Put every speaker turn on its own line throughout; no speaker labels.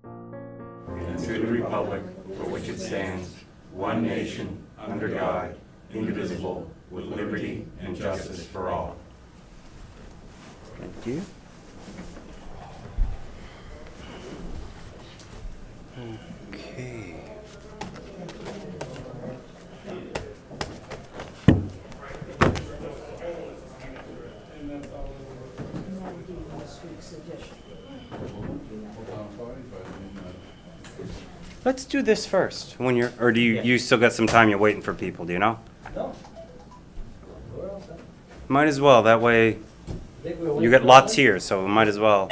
and to the republic for which it stands, one nation, under God, indivisible, with liberty and justice for all.
Thank you. Okay. Let's do this first. When you're, or do you still got some time? You're waiting for people. Do you know?
No.
Might as well. That way, you got lots here, so we might as well.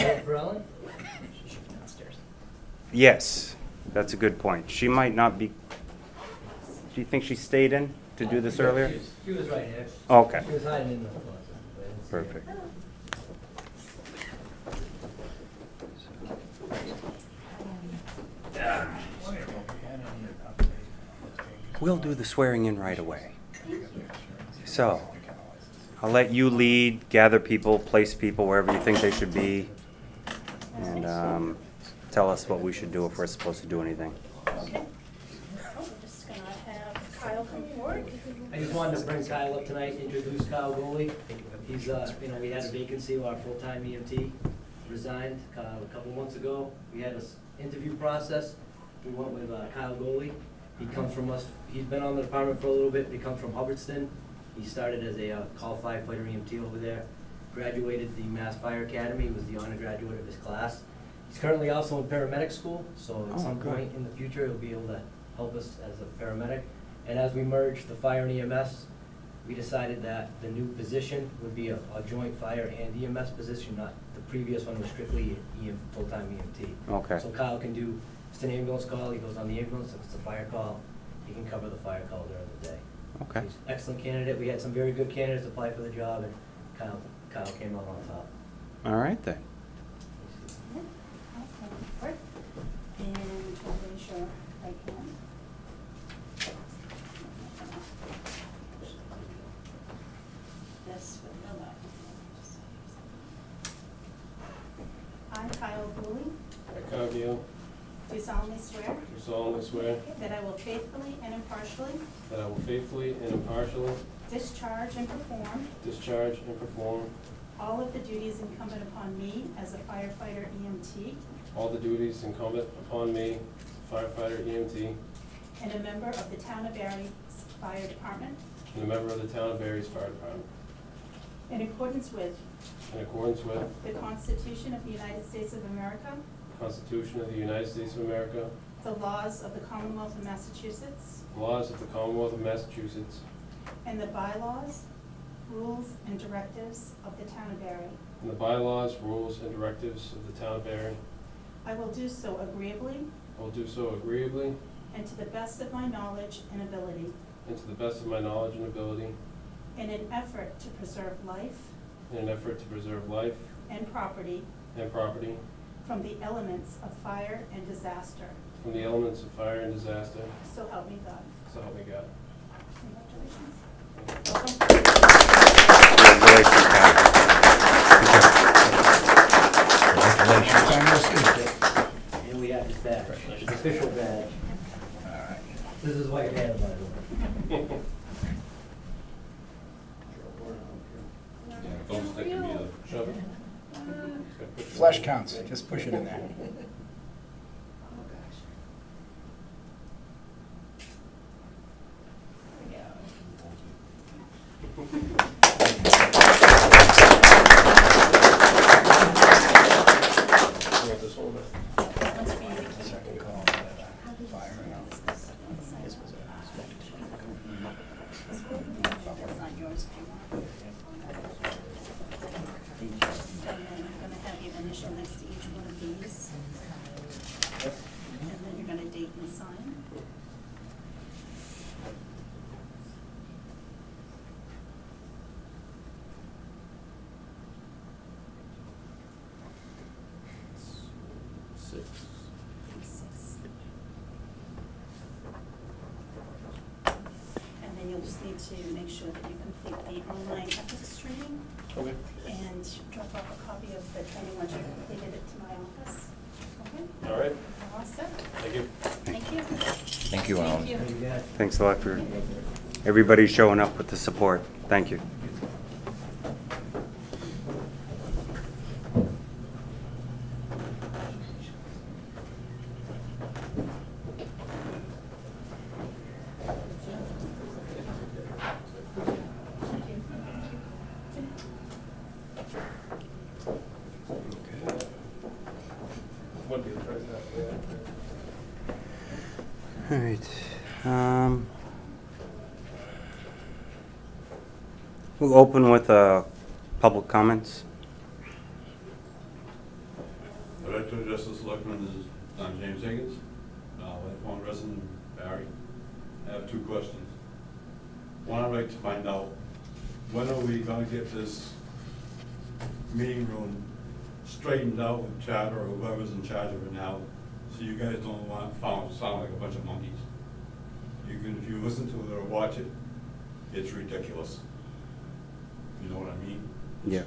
Yes, that's a good point. She might not be. Do you think she stayed in to do this earlier?
She was right here.
Okay.
She was hiding in the closet.
Perfect. We'll do the swearing in right away. So, I'll let you lead, gather people, place people wherever you think they should be, and tell us what we should do if we're supposed to do anything.
Okay. We're just gonna have Kyle come forward.
I just wanted to bring Kyle up tonight, introduce Kyle Goehle. He's, we had a vacancy, our full-time EMT resigned a couple months ago. We had an interview process. We went with Kyle Goehle. He comes from us, he's been on the department for a little bit, but he comes from Hubbardston. He started as a call firefighter EMT over there, graduated the Mass Fire Academy, he was the honor graduate of his class. He's currently also in paramedic school, so at some point in the future, he'll be able to help us as a paramedic. And as we merged the fire and EMS, we decided that the new position would be a joint fire and EMS position, not the previous one was strictly full-time EMT.
Okay.
So Kyle can do, if it's an ambulance call, he goes on the ambulance. If it's a fire call, he can cover the fire call during the day.
Okay.
He's an excellent candidate. We had some very good candidates apply for the job, and Kyle came out on top.
All right then.
Yeah, I'll come forward. And I'll raise your right hand. This with no left. I, Kyle Goehle,
I, Kyle Goehle,
do solemnly swear
do solemnly swear
that I will faithfully and impartially
that I will faithfully and impartially
discharge and perform all of the duties incumbent upon me as a firefighter EMT
all the duties incumbent upon me, firefighter EMT,
and a member of the Town of Barre Fire Department
and a member of the Town of Barre's Fire Department,
in accordance with
in accordance with
the Constitution of the United States of America,
the Constitution of the United States of America,
the laws of the Commonwealth of Massachusetts,
the laws of the Commonwealth of Massachusetts,
and the bylaws, rules, and directives of the Town of Barre.
and the bylaws, rules, and directives of the Town of Barre.
I will do so agreeably
I will do so agreeably
and to the best of my knowledge and ability,
and to the best of my knowledge and ability,
in an effort to preserve life
in an effort to preserve life
and property
and property
from the elements of fire and disaster.
from the elements of fire and disaster,
So help me God.
so help me God.
Congratulations. Welcome.
Congratulations, Kyle.
And we have his badge, his official badge. This is white hand, by the way.
Don't stick to me either. Shove it.
Flesh counts, just push it in there.
One's for you to keep.
Second call, fire and out.
That's not yours if you want. And then I'm gonna have you initial next to each one of these. And then you're gonna date and sign.
Six.
And then you'll just need to make sure that you complete the online ethics training
Okay.
and drop off a copy of the training once you've completed it to my office.
Thank you, Alan.
Thank you.
Thanks a lot for everybody showing up with the support. Thank you.
Would be the first half,
All right. We'll open with public comments.
I'd like to address the selectmen is James Higgins, lifelong resident of Barre. I have two questions. One, I'd like to find out, when are we gonna get this meeting room straightened out with Charter or whoever's in charge of it now, so you guys don't sound like a bunch of monkeys? You can, if you listen to it or watch it, it's ridiculous. You know what I mean?
Yeah.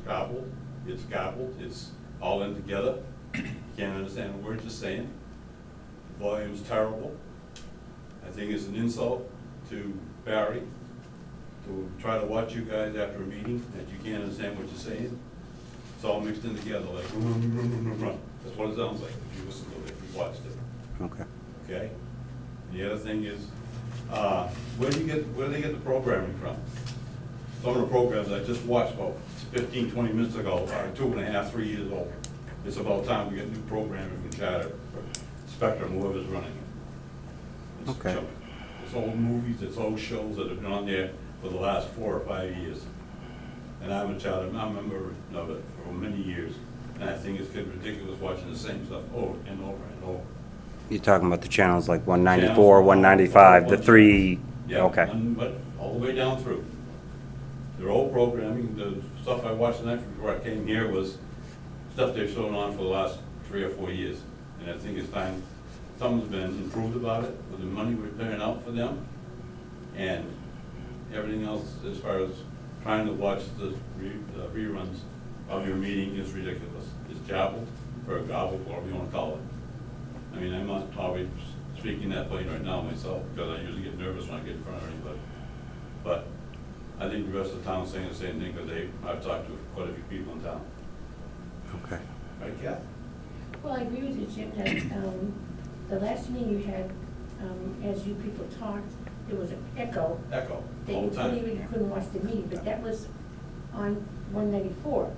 It's gobbled, it's all in together. Can't understand a word you're saying. The volume's terrible. I think it's an insult to Barry to try to watch you guys after a meeting that you can't understand what you're saying. It's all mixed in together, like, that's what it sounds like if you listen to it, if you watched it.
Okay.
Okay? The other thing is, where do they get the programming from? Some of the programs I just watched about 15, 20 minutes ago are 2.5, 3 years old. It's about time we get new programming from Charter, or Spectrum, whoever's running it. It's
Okay.
junk. It's old movies, it's old shows that have been on there for the last 4 or 5 years. And I'm a Charter, I'm a member of it for many years, and I think it's getting ridiculous watching the same stuff over and over and over.
You're talking about the channels like 194, 195, the three,
Yeah,
okay.
but all the way down through. They're old programming. The stuff I watched tonight before I came here was stuff they've shown on for the last 3 or 4 years. And I think it's time something's been improved about it with the money we're paying out for them. And everything else as far as trying to watch the reruns of your meeting is ridiculous. It's jabbled or gobbled, whatever you want to call it. I mean, I'm not always speaking that way right now myself, because I usually get nervous when I get in front of anybody. But I think the rest of the town's saying the same thing, because I've talked to quite a few people in town.
Okay.
Right, Kath?
Well, I agree with you, Jim, that the last meeting you had, as you people talked, there was an echo.
Echo,
That
all
you
the time.
couldn't watch the meeting, but that was on 194.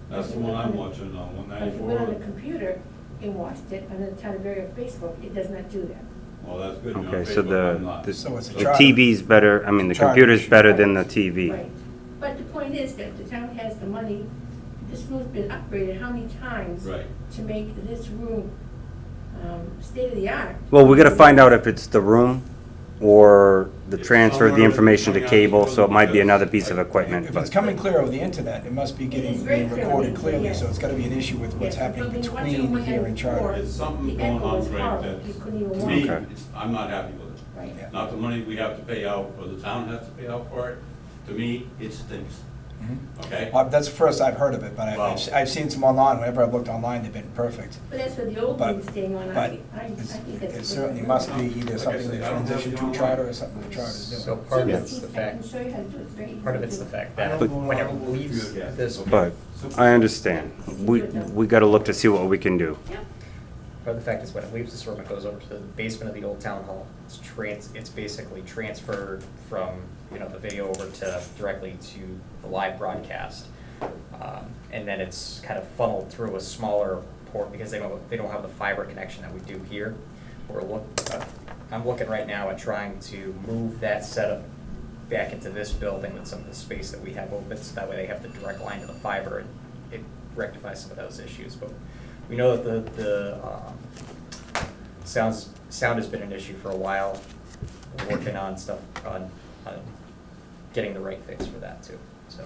That's the one I'm watching on
But if you went on the
194.
computer and watched it on the Town of Barre Facebook, it does not do that.
Well, that's good. You're on
Okay, so
Facebook, I'm not.
So it's a
the
charter.
TV's better, I mean, the
Charter
computer's
issue.
better than the TV.
Right. But the point is that the town has the money, this room's been upgraded how many times?
Right.
To make this room state of the art.
Well, we gotta find out if it's the room or the
It's
transfer of the
somewhere
information to
coming out of the
cable, so it might be
building,
another
because
piece of equipment.
If it's coming clear over the internet, it must be
It is
getting
very
being
clear,
recorded clearly,
yes.
so it's gotta be an issue with what's
Yes,
happening
but when you watch it
between
on
here and Charter.
194,
It's something
the
going
echo
on,
was
Greg,
horrible.
that,
You couldn't even
to
watch
me,
Okay.
I'm not happy with it.
Right.
Yeah.
Not the money we have to pay out, or the town has to pay out for it. To me, it stinks,
Mhm.
okay?
That's the first I've heard of it, but
Wow.
I've seen some online. Whenever I've looked online, they've been perfect.
But that's what the old
But-
one's staying on.
But
I think that's.
it certainly must be either
Like I
something
said,
they
I don't have
transition
the
to
online.
Charter or something the Charter's doing.
So part of
Yeah.
it's the
I
fact,
can show you how to do it, it's very easy.
part of
to
it's the
do.
fact
I
that
don't
when
know
it
how to
leaves
do it.
this,
But I understand. We gotta look to see what we can do.
Yep.
but the fact is when it leaves this room, it goes over to the basement of the old town hall. It's basically transferred from, the video over to directly to the live broadcast. And then it's kind of funneled through a smaller port because they don't have the fiber connection that we do here. I'm looking right now at trying to move that setup back into this building with some of the space that we have open, so that way they have the direct line to the fiber and it rectifies some of those issues. But we know that the sound has been an issue for a while. We're working on stuff, on getting the right fix for that too, so.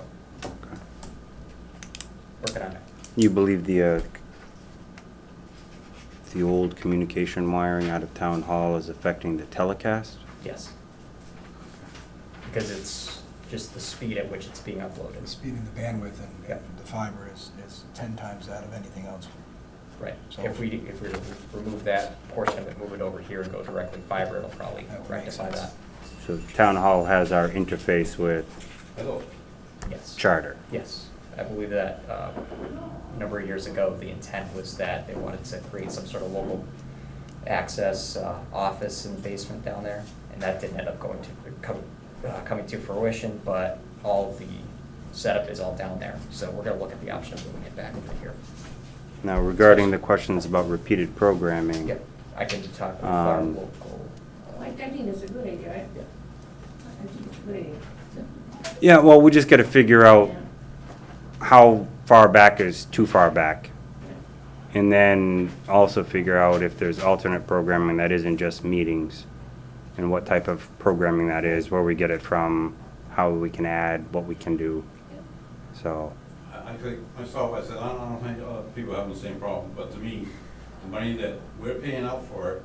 Working on it.
You believe the old communication wiring out of town hall is affecting the telecast?
Yes. Because it's just the speed at which it's being
The
uploaded.
speed and the bandwidth and
Yep.
the fiber is 10 times that of anything else.
Right.
So-
If we remove that portion of it, move it over here and go directly fiber, it'll probably
That would make
rectify
sense.
that.
So town hall has our interface with
Hello.
Yes.
charter.
Yes. I believe that a number of years ago, the intent was that they wanted to create some sort of local access office in the basement down there, and that didn't end up coming to fruition, but all the setup is all down there. So we're gonna look at the option of moving it back over here.
Now regarding the questions about repeated programming.
Yep, I can talk with our
Um,
local.
I think that's a good idea.
Yeah.
I think it's a good idea.
Yeah, well, we just gotta figure out how far back is too far back. And then also figure out if there's alternate programming that isn't just meetings. And what type of programming that is, where we get it from, how we can add, what we can do. So,
I think myself, I said, I don't think other people have the same problem, but to me, the money that we're paying out for it,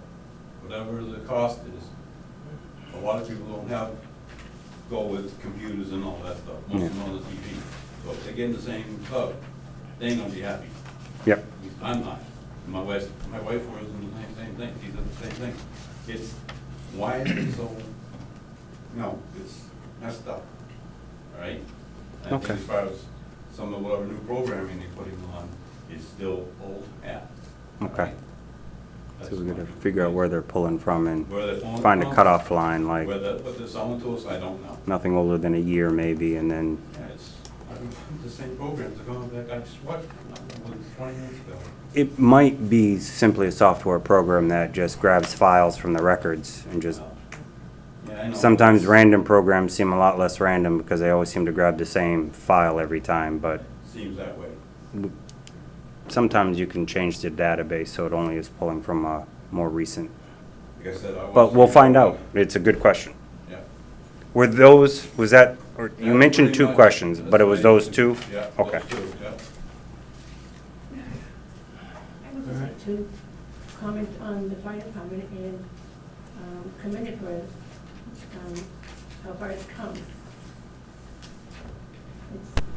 whatever the cost is, a lot of people don't have, go with computers and all that stuff, most of them on the TV. So if they get in the same club, they ain't gonna be happy.
yep,
I'm not. My wife was in the same thing, she said the same thing. It's, why is it so, it's messed up, all right? And I
Okay.
think as far as some of whatever new programming they're putting on is still old hat. all
Okay.
right?
so we
That's
gotta
my-
figure out where they're pulling from and
Where they're pulling
find a
from,
cutoff line, like
what they're selling to us, I don't know.
nothing older than a year maybe, and then,
Yeah, it's, the same programs are going back, I just watched them, 20 years ago.
it might be simply a software program that just grabs files from the records and just,
Yeah, I know.
sometimes random programs seem a lot less random because they always seem to grab the same file every time, but
Seems that way.
sometimes you can change the database so it only is pulling from a more recent.
Like I said, I watched.
But we'll find out. It's a good question.
Yeah.
Were those, was that, or you
Yeah,
mentioned
pretty
two
much.
questions,
That's
but it was
right.
those two?
Yeah.
Okay.
Those two, yeah.
I would just like to comment on the fire department and commend it for how far it's come.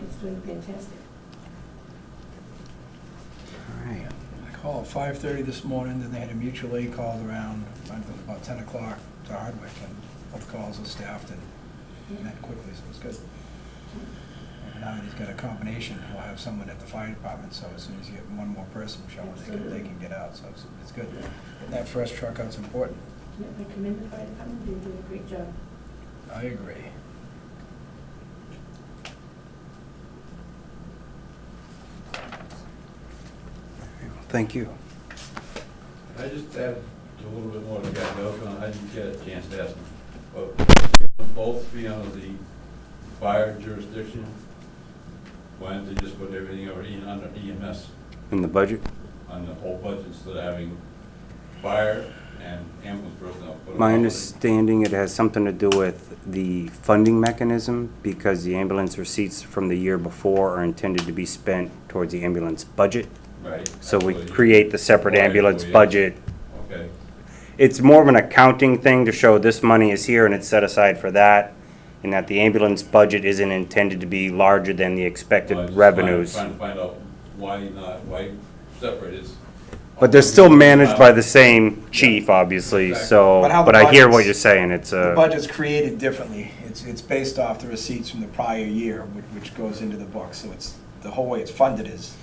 It's doing fantastic.
All right.
I called 5:30 this morning, then they had a mutual aid call around about 10 o'clock to Hardwick, and both calls were staffed and met quickly, so it was good. And now that he's got a combination, he'll have someone at the fire department, so as soon as you get one more person showing, they can get out, so it's good. Getting that first truck out's important.
Yeah, I commend the fire department, they're doing a great job.
I agree.
Thank you.
I just add a little bit more to that, I didn't get a chance to ask them. But both be under the fire jurisdiction, why don't they just put everything already under EMS,
In the budget?
on the whole budget, instead of having fire and ambulance personnel? Put them
My
all in.
understanding, it has something to do with the funding mechanism, because the ambulance receipts from the year before are intended to be spent towards the ambulance budget.
Right.
So we
Absolutely.
create the separate
Right,
ambulance
so yeah.
budget.
Okay,
It's more of an accounting thing to show this money is here and it's set aside for that, and that the ambulance budget isn't intended to be larger than the
Well, I
expected
just
revenues.
Trying to find out why separate is.
But they're still managed by the same chief, obviously, so,
But how the
but I hear what
budget's-
you're saying, it's
The
a,
budget's created differently. It's based off the receipts from the prior year, which goes into the book. So it's, the whole way it's funded is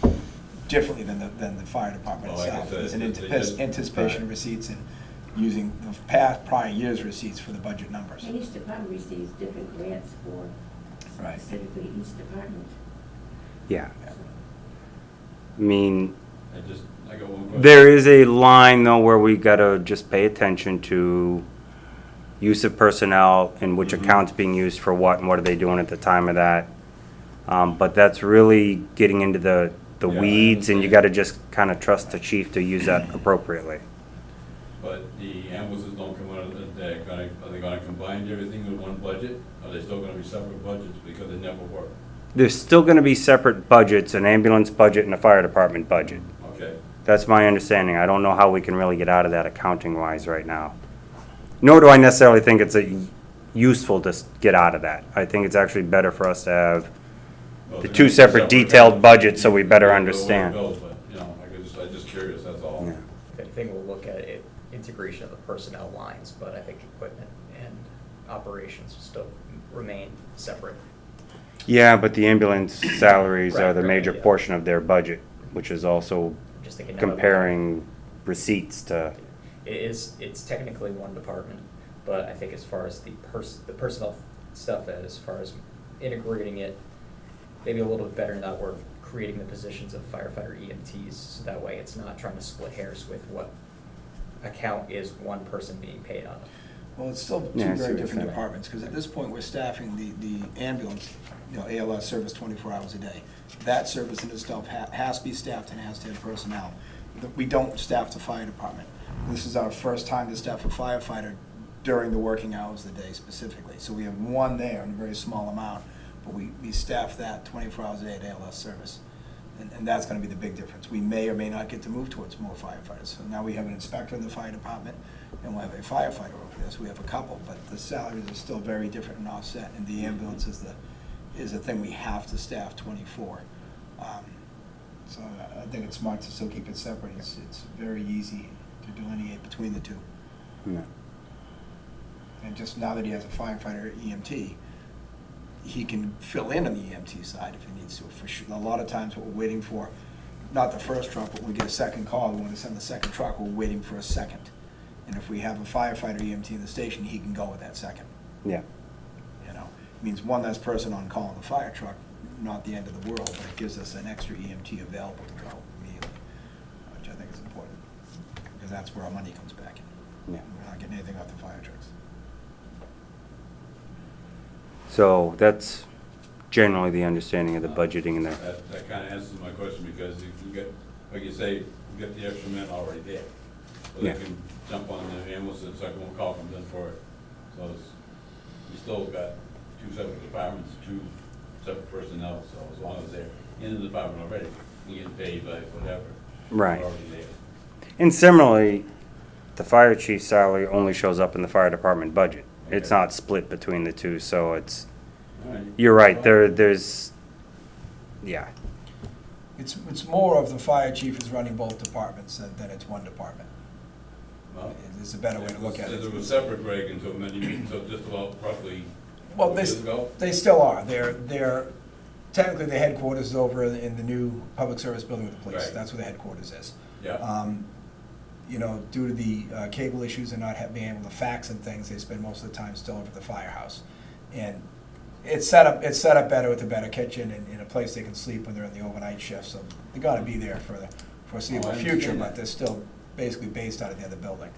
differently than the fire department
Well, like I
itself.
said,
There's an
they just-
anticipation of receipts and using the prior year's receipts for the budget numbers.
And each department receives different grants for
Right.
specifically each department.
yeah. I mean,
I got one question.
there is a line though where we gotta just pay attention to use of personnel and which
Mhm.
account's being used for what and what are they doing at the time of that. But that's really getting into the
Yeah, I
weeds, and you
understand.
gotta just kinda trust the chief to use that appropriately.
But the ambulances don't come out of are they gonna combine everything with one budget? Are they still gonna be separate budgets because they never were?
There's still gonna be separate budgets, an ambulance budget and a fire department budget.
Okay,
That's my understanding. I don't know how we can really get out of that accounting-wise right now. Nor do I necessarily think it's useful to get out of that. I think it's actually better for us to have
well,
the
they're
two
gonna be
separate detailed budgets so we better
you know,
understand.
bills, but, you know, I just curious. all.
Yeah.
If anything, we'll look at it, integration of the personnel lines, but I think equipment and operations still remain separate.
Yeah, but the ambulance salaries are the
Right,
major
yeah.
portion of their budget, which is also
Just thinking now that-
comparing receipts to,
It's technically one department, but I think as far as the personnel stuff, as far as integrating it, maybe a little bit better now we're creating the positions of firefighter EMTs, so that way it's not trying to split hairs with what account is one person being paid on.
Well, it's still
Yeah, I
two
see
very
what you're
different
saying.
departments, because at this point, we're staffing the ambulance, ALS service 24 hours a day. That service in itself has to be staffed and has to have personnel. We don't staff the fire department. This is our first time to staff a firefighter during the working hours of the day specifically. So we have one there in a very small amount, but we staff that 24 hours a day at ALS service. And that's gonna be the big difference. We may or may not get to move towards more firefighters. So now we have an inspector in the fire department, and we'll have a firefighter over there, so we have a couple, but the salaries are still very different and offset, and the ambulance is the thing we have to staff 24. So I think it's smart to still keep it separate. It's very easy to delineate between the two.
no.
And just now that he has a firefighter EMT, he can fill in on the EMT side if he needs to. For sure, a lot of times what we're waiting for, not the first truck, but when we get a second call, we want to send the second truck, we're waiting for a second. And if we have a firefighter EMT in the station, he can go with that second.
Yeah.
You know, it means one less person on call in the fire truck, not the end of the world, but it gives us an extra EMT available to go immediately, which I think is important, because that's where our money comes back in.
Yeah.
We're not getting anything off the fire trucks.
So that's generally the understanding of the budgeting and the,
That kind of answers my question, because if you get, like you say, you get the extra men already there. So
Yeah.
they can jump on the ambulance and second one call comes in for it. So it's, you still got two separate departments, two separate personnel, so as long as they're in the department already, you get paid by whatever.
Right.
They're already there.
and similarly, the fire chief's salary only shows up in the fire department budget. It's
Okay.
not split between the two, so it's,
All right.
you're right, there's, yeah.
It's more of the fire chief is running both departments than it's one department.
Well,
Is a better way to look at it.
It was separate, Greg, until many, so just about roughly
Well,
years ago.
they still are. They're technically the headquarters is over in the new public service building with the police.
Right.
That's where the headquarters is.
Yeah.
You know, due to the cable issues and not being able to fax and things, they spend most of the time still over at the firehouse. And it's set up better with a better kitchen and in a place they can sleep when they're in the overnight shift. So they gotta be there for the foreseeable
Oh, I
future,
understand
but
that.
they're still basically based out of the other building.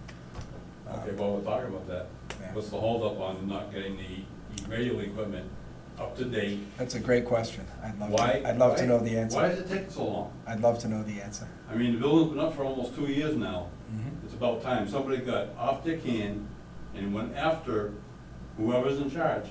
Okay, well, we're talking about that.
Yeah.
What's the holdup on not getting the radio equipment up to date?
That's a great question.
Why?
I'd love to
why-
know the answer.
Why does it take so long?
I'd love to know the answer.
I mean, the building's been up for almost 2 years now.
Mhm.
It's about time. Somebody got off their can and went after whoever's in charge.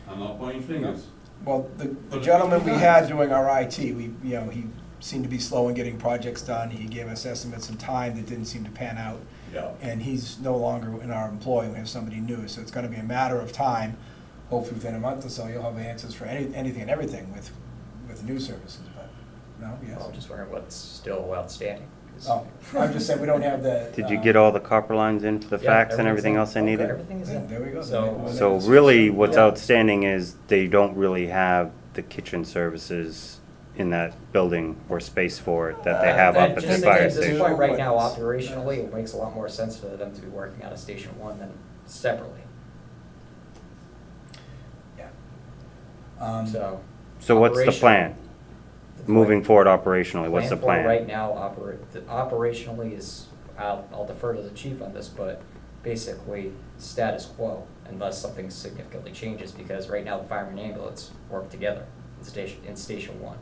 I'm not pointing fingers.
Well, the
But
gentleman we
it's
had
nice.
doing our IT, he seemed to be slow in getting projects done. He gave us estimates and time that didn't seem to pan out.
Yeah.
And he's no longer in our employ, we have somebody new, so it's gonna be a matter of time. Hopefully within a month or so, you'll have answers for anything and everything with new services, but, no, yes.
I'm just wondering what's still outstanding. 'cause-
Oh, I'm just saying, we don't have the.
Did you get all the copper lines in for the
Yeah,
fax and
everything's
everything
in.
else they
Okay,
needed?
Everything is in.
There we go.
So.
So really, what's
Yeah.
outstanding is they don't really have the kitchen services in that building or space for it that they have up at the
Just
fire
at this
station.
point, right now, operationally, it makes a lot more sense for them to be working out of Station 1 than separately,
Yeah.
so.
So what's the
operation-
plan?
the
Moving forward operationally, what's the
for right
plan?
now, operationally is, I'll defer to the chief on this, but basically status quo unless something significantly changes, because right now the fireman and ambulance work together in Station 1.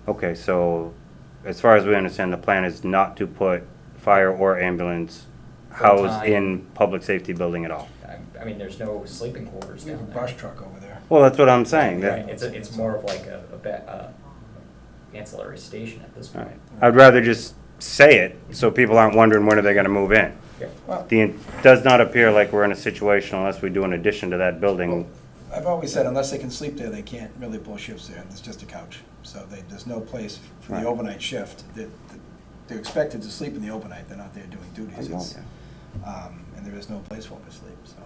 Okay, so as far as we understand, the plan is not to put fire or ambulance housed
Full-time.
in public safety building at all.
I mean, there's no sleeping quarters
We have a
down there.
brush truck over there.
Well, that's what I'm saying.
Right,
that-
it's more of like a ancillary station at this
all
point.
right. I'd rather just say it, so people aren't wondering when are they gonna move in.
Yeah.
Well,
It does not appear like we're in a situation unless we do an addition to that building.
I've always said unless they can sleep there, they can't really pull shifts there, and it's just a couch. So there's no place for
Right.
the overnight shift. They're expected to sleep in the overnight, they're not there doing duties.
I know,
It's, and there is no place for them to sleep, so.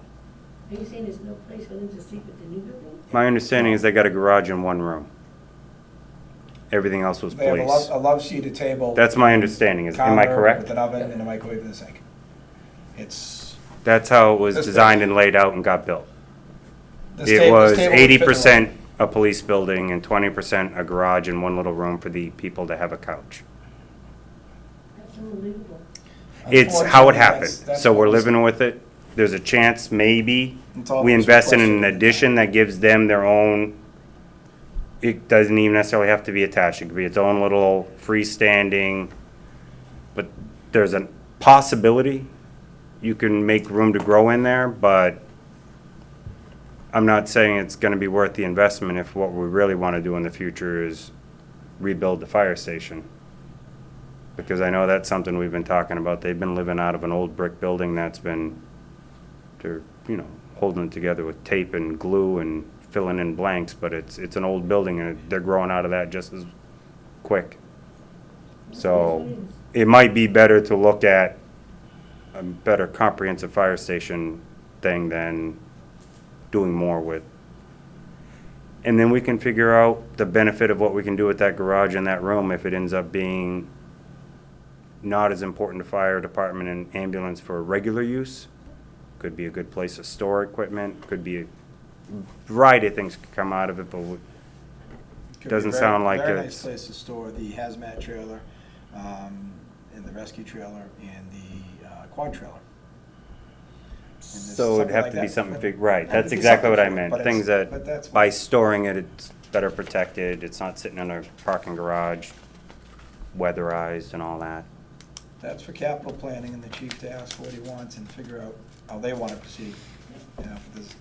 Are you saying there's no place for them to sleep at the new building?
My understanding is they got a garage in one room. Everything else was
They have
police.
a love-seated table.
That's my understanding. Am I
counter
correct?
With an oven and a microwave in the sink. It's.
That's how it was
This
designed
building.
and laid out and got built.
this
It
table- this
was
table would fit in the
80%
room.
a police building and 20% a garage and one little room for the people to have a couch.
That's unbelievable.
It's how it
Unfortunately,
happened.
that's
So
what
we're
was-
living with it. There's a chance maybe
It's all
we
those
invest in an
questions.
addition that gives them their own, it doesn't even necessarily have to be attached. It could be its own little freestanding, but there's a possibility you can make room to grow in there, but I'm not saying it's gonna be worth the investment if what we really wanna do in the future is rebuild the fire station. Because I know that's something we've been talking about. They've been living out of an old brick building that's been, they're, you know, holding it together with tape and glue and filling in blanks, but it's an old building and they're growing out of that just as quick. So it might be better to look at a better comprehensive fire station thing than doing more with. And then we can figure out the benefit of what we can do with that garage and that room if it ends up being not as important to fire department and ambulance for regular use. Could be a good place to store equipment, could be a variety of things could come out of it, but
Could be a
doesn't
very-
sound like
Very nice
it's-
place to store the hazmat trailer, and the rescue trailer, and the quad trailer. And there's
so it'd
something
have
like
to be
that.
something
But-
big, right,
that
that's
could be
exactly what I
something for it,
meant.
but it's-
Things
but
that,
that's
by
what-
storing it, it's better protected, it's not sitting in a parking garage, weatherized and all that.
That's for capital planning and the chief to ask what he wants and figure out how they want to proceed. You know, there's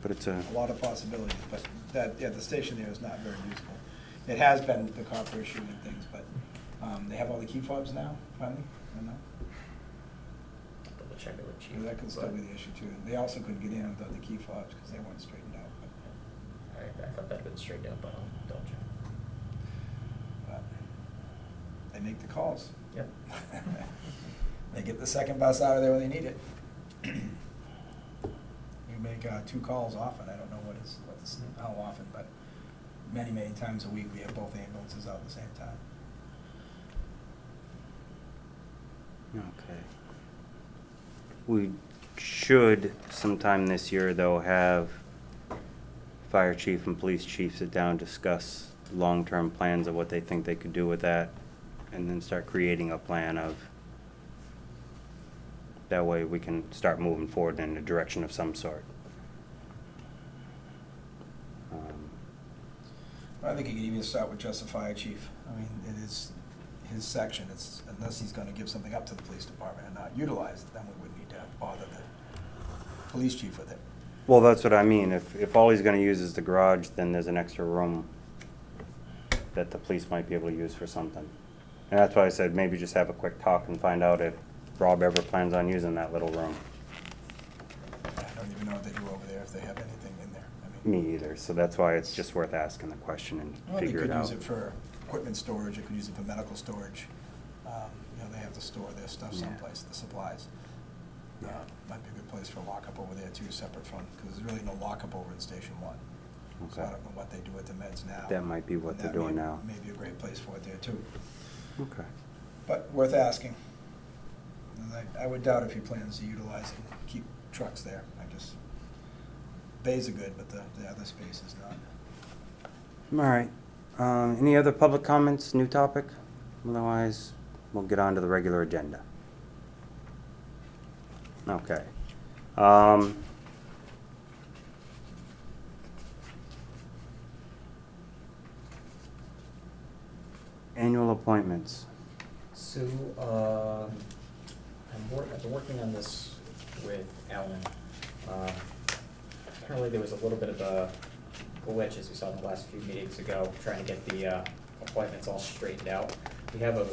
But it's a,
a lot of possibilities, but that, yeah, the station there is not very useful. It has been the copper issue and things, but, they have all the key fobs now, finally, or no?
Double check it with chief.
Because that could still be the issue too. They also couldn't get in without the key fobs because they weren't straightened out,
I thought that'd been straightened out, but I'll double check.
but they make the calls.
Yep.
They get the second bus out of there when they need it. We make 2 calls often. I don't know how often, but many, many times a week we have both ambulances out at the same time.
okay. We should sometime this year, though, have fire chief and police chief sit down, discuss long-term plans of what they think they could do with that, and then start creating a plan of, that way we can start moving forward in a direction of some sort.
I think you could even start with just the fire chief. I mean, it is his section. It's, unless he's gonna give something up to the police department and not utilize it, then we wouldn't need to bother the police chief with it.
Well, that's what I mean. If all he's gonna use is the garage, then there's an extra room that the police might be able to use for something. And that's why I said maybe just have a quick talk and find out if Rob ever plans on using that little room.
I don't even know what they do over there, if they have anything in there. I mean,
Me either, so that's why it's just worth asking the question and
well, they
figure it
could use
out.
it for equipment storage, they could use it for medical storage. You know, they have to store their stuff
Yeah.
someplace, the supplies. Might be a good place for a lockup over there too, separate from, because there's really no lockup over in Station 1. So I
Okay.
don't know what they do with the meds now.
That might be what
and
they're
that
doing
may-
now.
May be a great place for it there too,
Okay.
but worth asking. And I would doubt if he plans to utilize and keep trucks there. Bays are good, but the other space is not.
All right. Any other public comments, new topic? Otherwise, we'll get on to the regular agenda. Okay. Annual appointments.
So, I've been working on this with Alan. Apparently there was a little bit of a glitch, as we saw in the last few meetings ago, trying to get the appointments all straightened out. We have a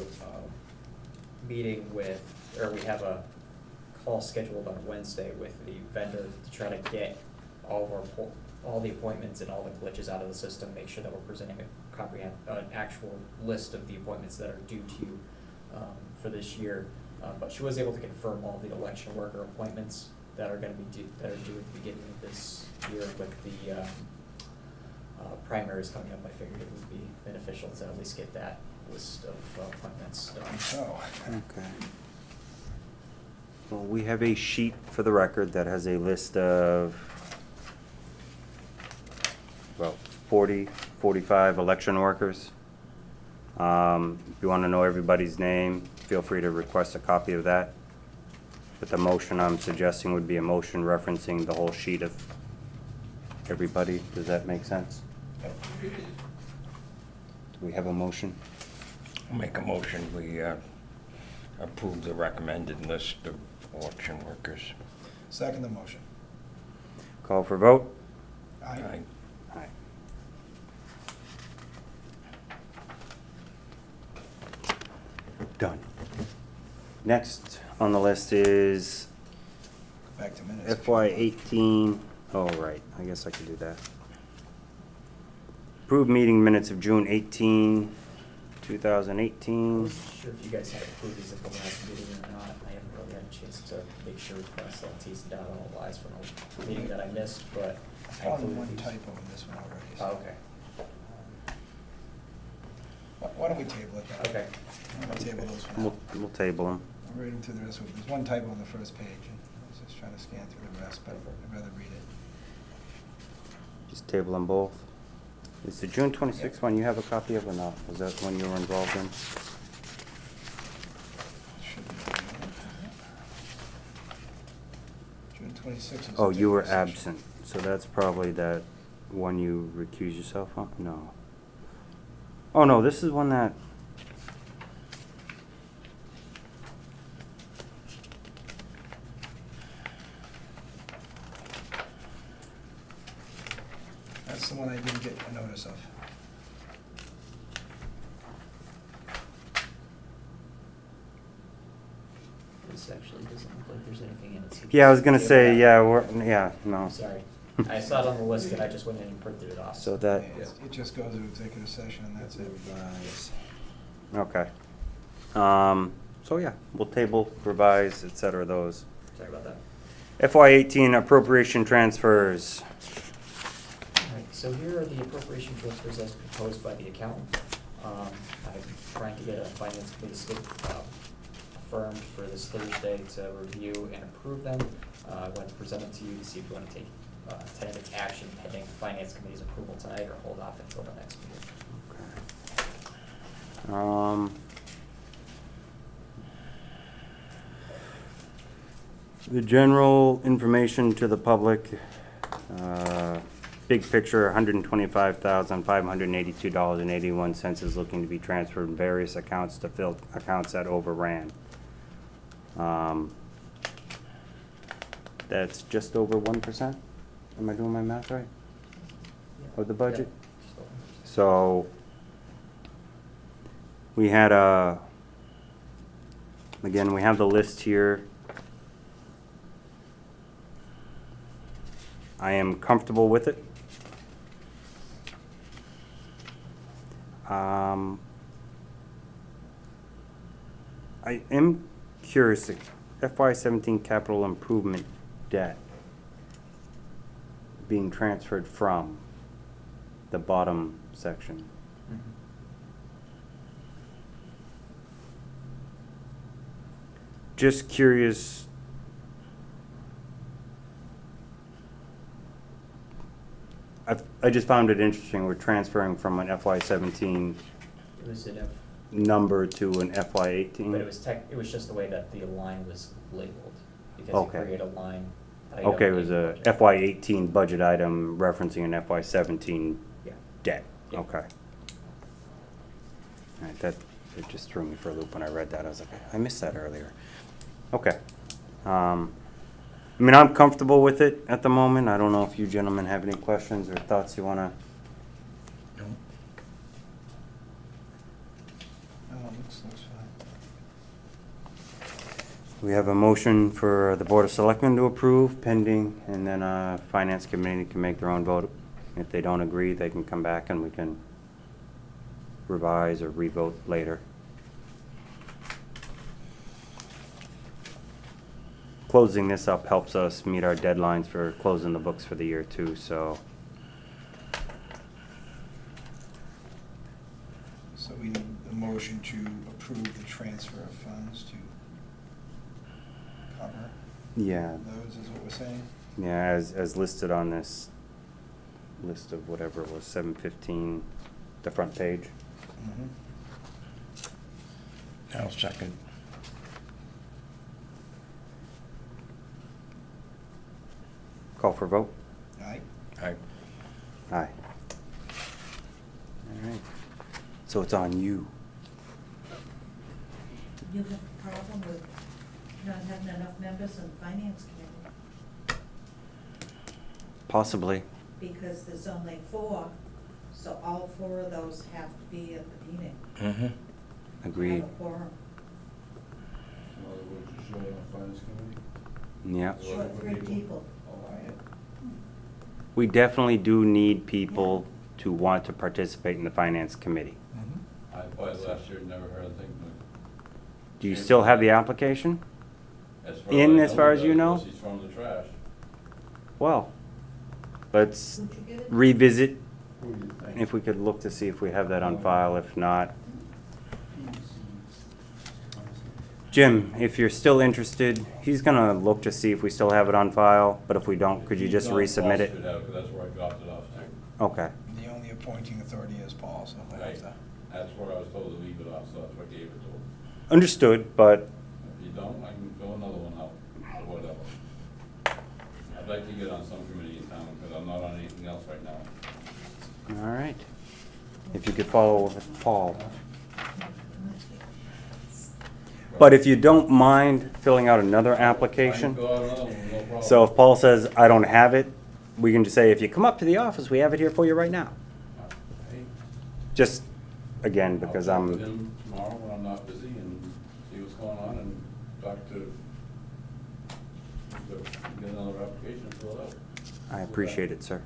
meeting with, or we have a call scheduled on Wednesday with the vendor to try to get all of our all the appointments and all the glitches out of the system, make sure that we're presenting an actual list of the appointments that are due to you for this year. But she was able to confirm all the election worker appointments that are gonna be due at the beginning of this year with the primaries coming up. I figured it would be beneficial to at least get that list of appointments done.
So,
Okay. Well, we have a sheet for the record that has a list of, well, 40, 45 election workers. If you want to know everybody's name, feel free to request a copy of that. But the motion I'm suggesting would be a motion referencing the whole sheet of everybody. Does that make sense? Do we have a motion?
I'll make a motion, we approve the recommended list of election workers.
second the motion.
Call for vote?
Aye.
Aye. Done. Next on the list is
Back to minutes.
FY18, oh, right, I guess I could do that. Approved meeting minutes of June 18,
I
2018.
wasn't sure if you guys had approved these at the last meeting or not. I haven't really had a chance to make sure to cross all T's and dot all I's from a meeting that I missed, but I
Found
included
one
these.
typo in this one already.
Oh,
so-
okay,
Why don't we table it then?
okay.
I'm gonna table those for now.
We'll table them.
I'm reading through the rest of it. There's one typo on the first page, and I was just trying to scan through the rest, but I'd rather read it.
Just table them both. Is the June 26th one you have a copy of or not? Was that one you were involved in?
Should be. June 26th.
Oh, you were absent, so that's probably that one you recuse yourself on? No. Oh, no, this is one that,
That's the one I didn't get a notice of.
This actually doesn't look like there's anything in it.
yeah, I was gonna say, yeah, no.
Sorry. I saw it on the list and I just went in and printed it off.
So that,
It just goes to executive session and that's it.
okay. So yeah, we'll table, revise, et cetera, those.
Sorry about that.
FY18 appropriation transfers.
Alright, so here are the appropriation transfers as proposed by the accountant. I'm trying to get a finance committee affirmed for this Thursday to review and approve them. I want to present them to you to see if you want to take tentative action pending finance committee's approval tonight or hold off until the next meeting.
The general information to the public, big picture, $125,582.81 is looking to be transferred from various accounts to fill accounts that overran. That's just over 1%? Am I doing my math right? Of the budget?
Yeah, just
So, we had again, we have the list here. I am comfortable with it. I am curious, FY17 capital improvement debt being transferred from the bottom section.
Mhm.
Just curious, I just found it interesting, we're transferring from an FY17
It was an F,
number to an FY18.
but it was just the way that the line was labeled. Because
Okay.
you create a line item.
Okay, it was
in
a
budget.
FY18 budget item referencing an FY17
Yeah.
debt,
Yeah.
okay. All right, it just threw me for a loop when I read that, I was like, I missed that earlier. Okay. I mean, I'm comfortable with it at the moment, I don't know if you gentlemen have any questions or thoughts you wanna,
No. No, looks fine.
We have a motion for the Board of Selectmen to approve pending, and then Finance Committee can make their own vote. If they don't agree, they can come back and we can revise or revote later. Closing this up helps us meet our deadlines for closing the books for the year too, so.
So we need a motion to approve the transfer of funds to cover
Yeah,
those, is what we're saying?
yeah, as listed on this list of whatever it was, 715, the front page.
Mm-hmm.
I'll second.
Call for vote?
Aye.
Aye.
Aye. All right. So it's on you.
You have a problem with not having enough members on the finance committee,
Possibly.
because there's only 4, so all 4 of those have to be at the meeting.
Mm-hmm.
Agreed.
Have a quorum.
Yeah.
Short 3 people.
We definitely do need people to want to participate in the Finance Committee.
Mm-hmm.
I applied last year, never heard a thing.
Do you still have the application?
As
far as you know?
He's thrown the trash.
Well, let's
Would you get it?
revisit if we could look to see if we have that on file. If not, Jim, if you're still interested, he's gonna look to see if we still have it on file, but if we don't, could you just resubmit it?
Should have, 'cause that's where I dropped it off to.
Okay,
The only appointing authority is Paul, so they have to.
That's where I was told to leave it off, so that's what I gave it to him.
understood, but,
If you don't, I can fill another one out, or whatever. I'd like to get on some committee in town, because I'm not on anything else right now.
all right. If you could follow with Paul. But if you don't mind filling out another
I can
application,
fill out another one, no problem.
so if Paul says, I don't have it, we can just say, if you come up to the office, we have it here for you right now.
Hey,
Just, again, because
I'll talk with
I'm,
him tomorrow when I'm not busy and see what's going on and talk to, get another application filled out.
I appreciate it, sir.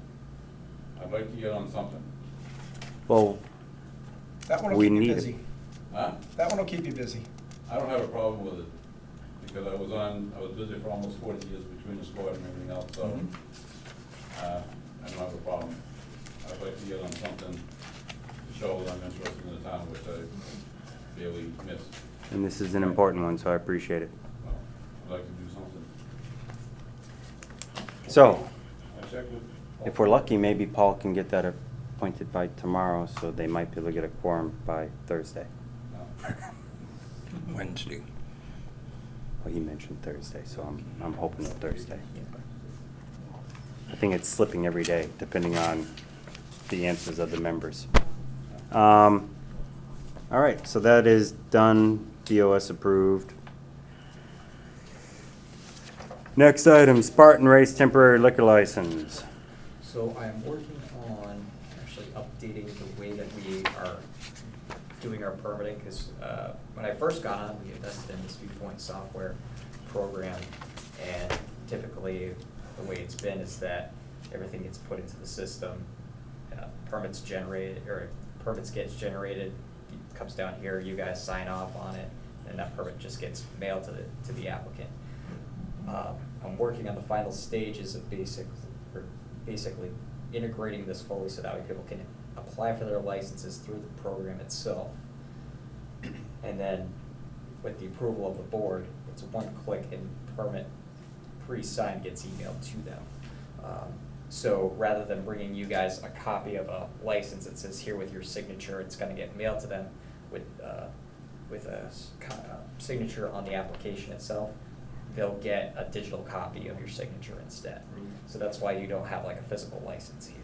I'd like to get on something.
Well,
That one will
We
keep you
need it.
busy.
Huh?
That one will keep you busy.
I don't have a problem with it, because I was busy for almost 40 years between the sport and everything else, so,
Mhm.
I don't have a problem. I'd like to get on something to show that I'm interested in the town, which I barely missed.
and this is an important one, so I appreciate it.
Well, I'd like to do something.
So,
I checked with.
if we're lucky, maybe Paul can get that appointed by tomorrow, so they might be able to get a quorum by Thursday.
No.
Wednesday.
Well, he mentioned Thursday, so I'm hoping Thursday. I think it's slipping every day, depending on the answers of the members. All right, so that is done, BOS approved. Next item, Spartan Race temporary liquor license.
So I'm working on actually updating the way that we are doing our permitting, because when I first got on, we invested in this viewpoint software program, and typically the way it's been is that everything gets put into the system, permits gets generated, comes down here, you guys sign off on it, and that permit just gets mailed to the applicant. I'm working on the final stages of basically integrating this fully so that way people can apply for their licenses through the program itself. And then with the approval of the board, it's one click and permit pre-signed gets emailed to them. So rather than bringing you guys a copy of a license that says here with your signature, it's gonna get mailed to them with a signature on the application itself. They'll get a digital copy of your signature instead. So that's why you don't have like a physical license here.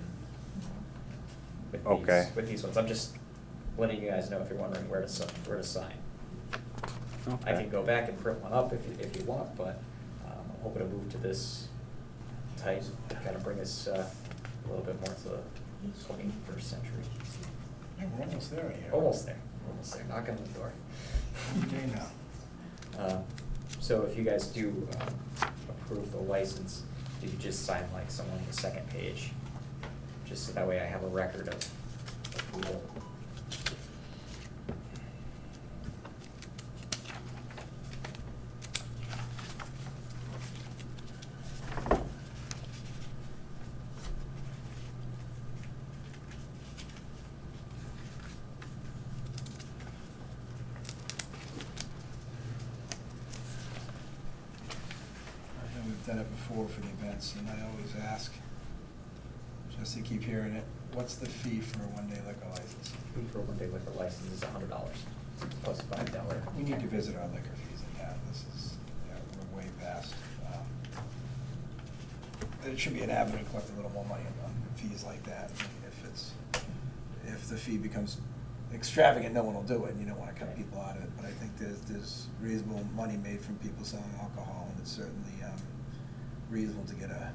Okay.
With these ones, I'm just letting you guys know if you're wondering where to sign. I
Okay.
can go back and print one up if you want, but I'm hoping to move to this type, kind of bring us a little bit more to the 21st century.
Yeah, we're almost there here.
Almost there, knocking on the door.
Okay now.
So if you guys do approve the license, you could just sign like somewhere on the second page, just so that way I have a record of approval.
I know we've done it before for the events, and I always ask, just to keep hearing it, what's the fee for a one-day liquor license?
Fee for a one-day liquor license is $100 plus $5.
We need to visit our liquor fees in town. This is, we're way past. It should be an avenue to collect a little more money on fees like that. I mean, if the fee becomes extravagant, no one will do it, and you don't want to cut people out of it. But I think there's reasonable money made from people selling alcohol, and it's certainly reasonable to get a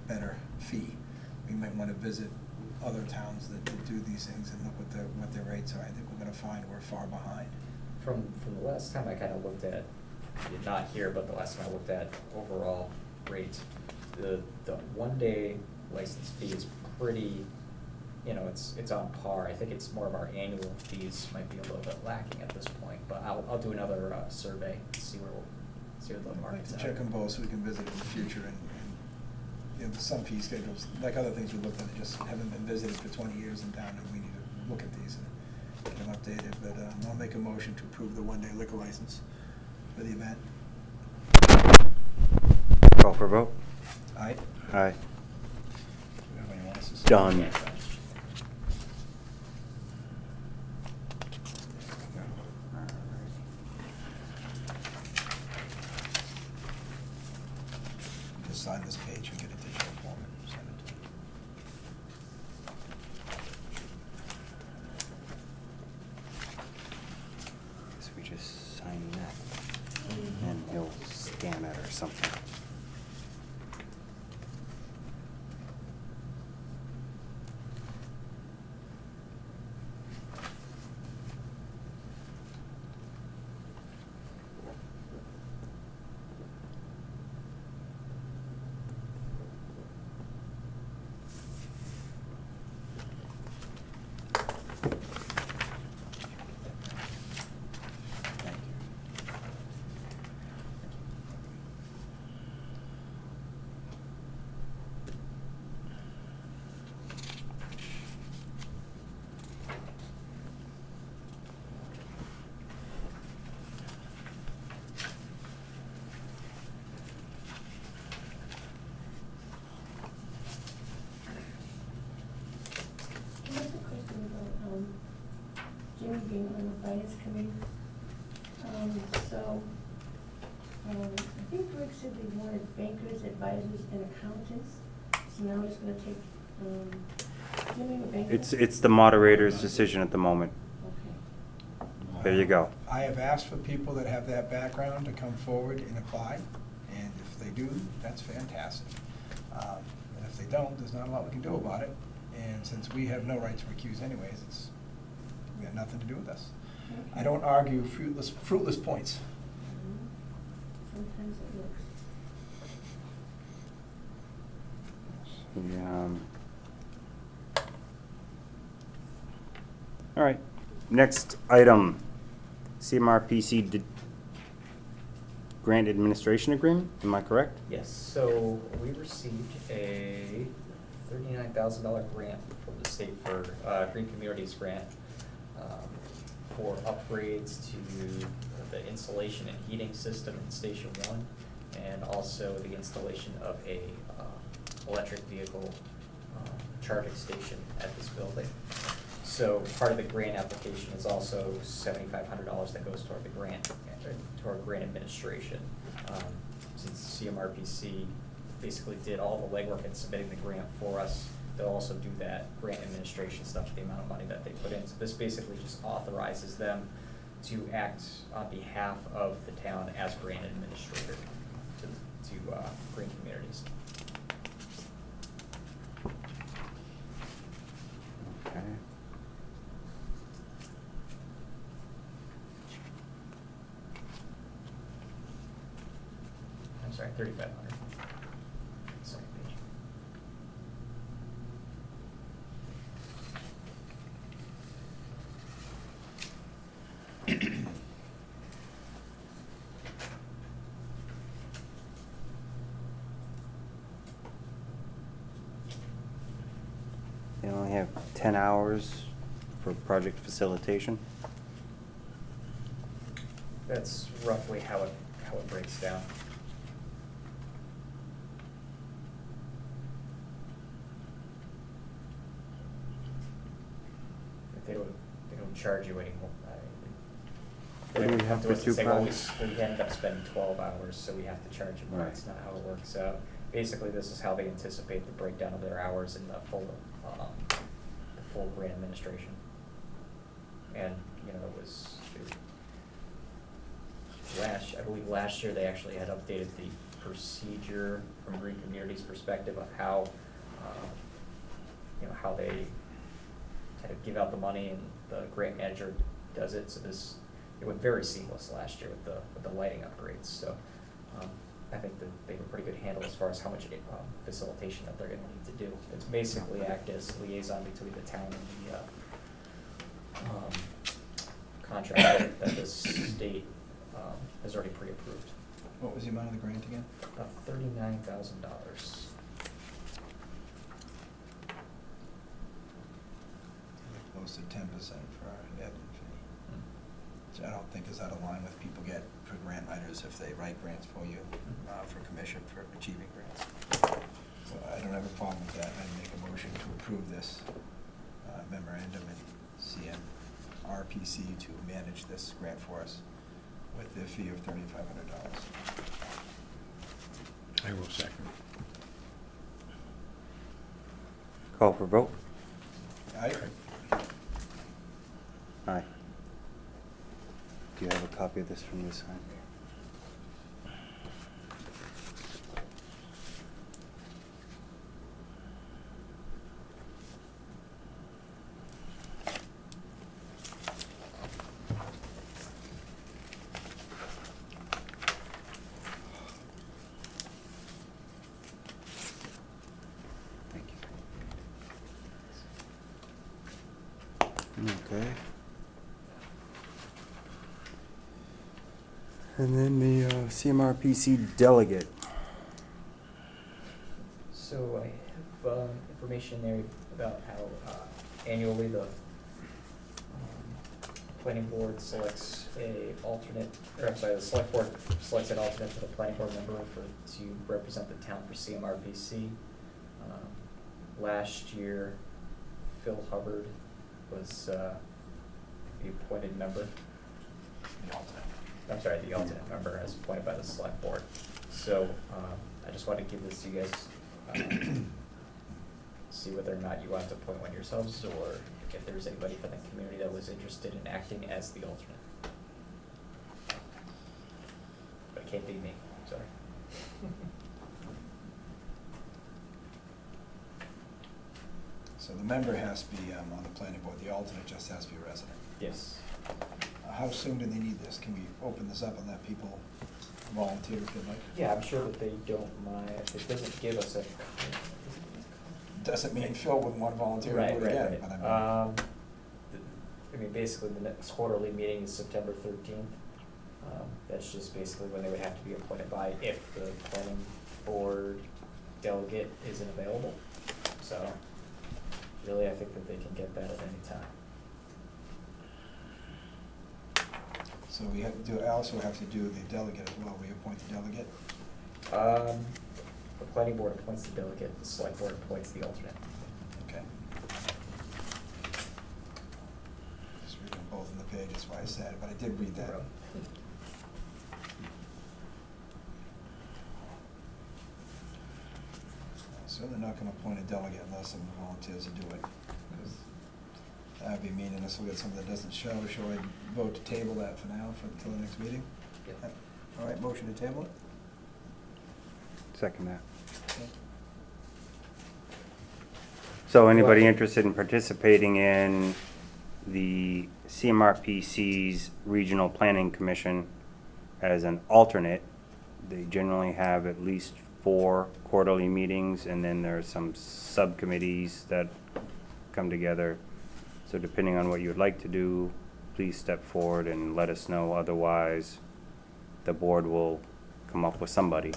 better fee. We might want to visit other towns that do these things and look what their rates are. I think we're going to find we're far behind.
From the last time I kind of looked at, not here, but the last time I looked at overall rates, the one-day license fee is pretty, it's on par. I think it's more of our annual fees might be a little bit lacking at this point, but I'll do another survey and see where the
I'd like
market's
to
at.
check them both so we can visit in the future and some fee schedules, like other things we looked at, that just haven't been visited for 20 years in town, and we need to look at these and get them updated. But I'll make a motion to approve the one-day liquor license for the event.
Call for vote.
Aye.
Aye.
Do we have anyone else to say?
Done.
Just sign this page and get a digital form and send it to me.
Guess we just sign that, and he'll scan it or something.
I have a question about, Jimmy being on the finance committee. I think Rick said they wanted bankers, advisors, and accountants, so now it's gonna take, Jimmy a banker?
It's the moderator's decision at the moment.
Okay.
There you go.
I have asked for people that have that background to come forward and apply, and if they do, that's fantastic. And if they don't, there's not a lot we can do about it, and since we have no right to recuse anyways, we have nothing to do with this. I don't argue fruitless points.
Sometimes it works.
All right, next item, CMRPC Grant Administration Agreement, am I correct?
Yes, so we received a $39,000 grant from the state for Green Communities Grant for upgrades to the insulation and heating system in Station 1, and also the installation of a electric vehicle charging station at this building. So part of the grant application is also $7,500 that goes toward the grant, toward grant administration. Since CMRPC basically did all the legwork in submitting the grant for us, they'll also do that grant administration stuff, the amount of money that they put in. So this basically just authorizes them to act on behalf of the town as grant administrator to green communities.
Okay.
sorry, 3,500. Second page.
They only have 10 hours for project facilitation.
That's roughly how it breaks down. They don't charge you anymore. They
What do
don't
we have
to
for
us
two
and say, well,
projects?
we ended up spending 12 hours, so we have to charge you more.
Right.
That's not how it works out. Basically, this is how they anticipate the breakdown of their hours in the full grant administration. And, you know, I believe last year they actually had updated the procedure from Green Community's perspective of how, how they kind of give out the money and the grant manager does it. So it went very seamless last year with the lighting upgrades. So I think that they have a pretty good handle as far as how much facilitation that they're gonna need to do. It's basically act as liaison between the town and the contractor that the state has already pre-approved.
What was the amount of the grant again?
About $39,000.
Close to 10% for our admin fee. Which I don't think is out of line with people get for grant writers if they write grants for you, for commission for achieving grants. So I don't have a problem with that. I make a motion to approve this memorandum in CMRPC to manage this grant for us with the fee of $3,500.
I will second.
Call for vote.
Aye.
Aye. Do you have a copy of this from this side? Thank you. Okay. And then the CMRPC Delegate.
So I have information there about how annually the planning board selects a alternate, or I'm sorry, the select board selects an alternate for the planning board member to represent the town for CMRPC. Last year, Phil Hubbard was the appointed member.
The alternate.
I'm sorry, the alternate member as appointed by the select board. So I just wanted to give this to you guys, see whether or not you want to appoint one yourselves, or if there's anybody from the community that was interested in acting as the alternate. But it can't be me, sorry.
So the member has to be on the planning board, the alternate just has to be a resident.
Yes.
How soon do they need this? Can we open this up and let people volunteer if they'd like?
Yeah, I'm sure that they don't mind. It doesn't give us a.
Doesn't mean Phil wouldn't want to volunteer
Right,
and do it
right,
again,
right.
but I mean.
I mean, basically, the next quarterly meeting is September 13th. That's just basically when they would have to be appointed by if the planning board delegate isn't available. So, really, I think that they can get that at any time.
So we have to do, I also have to do the delegate as well. We appoint the delegate.
The planning board appoints the delegate, the select board appoints the alternate.
Okay. Just reading both on the page, that's why I said it, but I did read that. So they're not gonna appoint a delegate unless someone volunteers to do it, because that'd be meaning this will get someone that doesn't show. Shall I vote to table that for now, until the next meeting?
Yep.
All right, motion to table it?
Second that.
Okay.
So anybody interested in participating in the CMRPC's Regional Planning Commission as an alternate They generally have at least 4 quarterly meetings, and then there are some subcommittees that come together. So depending on what you would like to do, please step forward and let us know. Otherwise, the board will come up with somebody,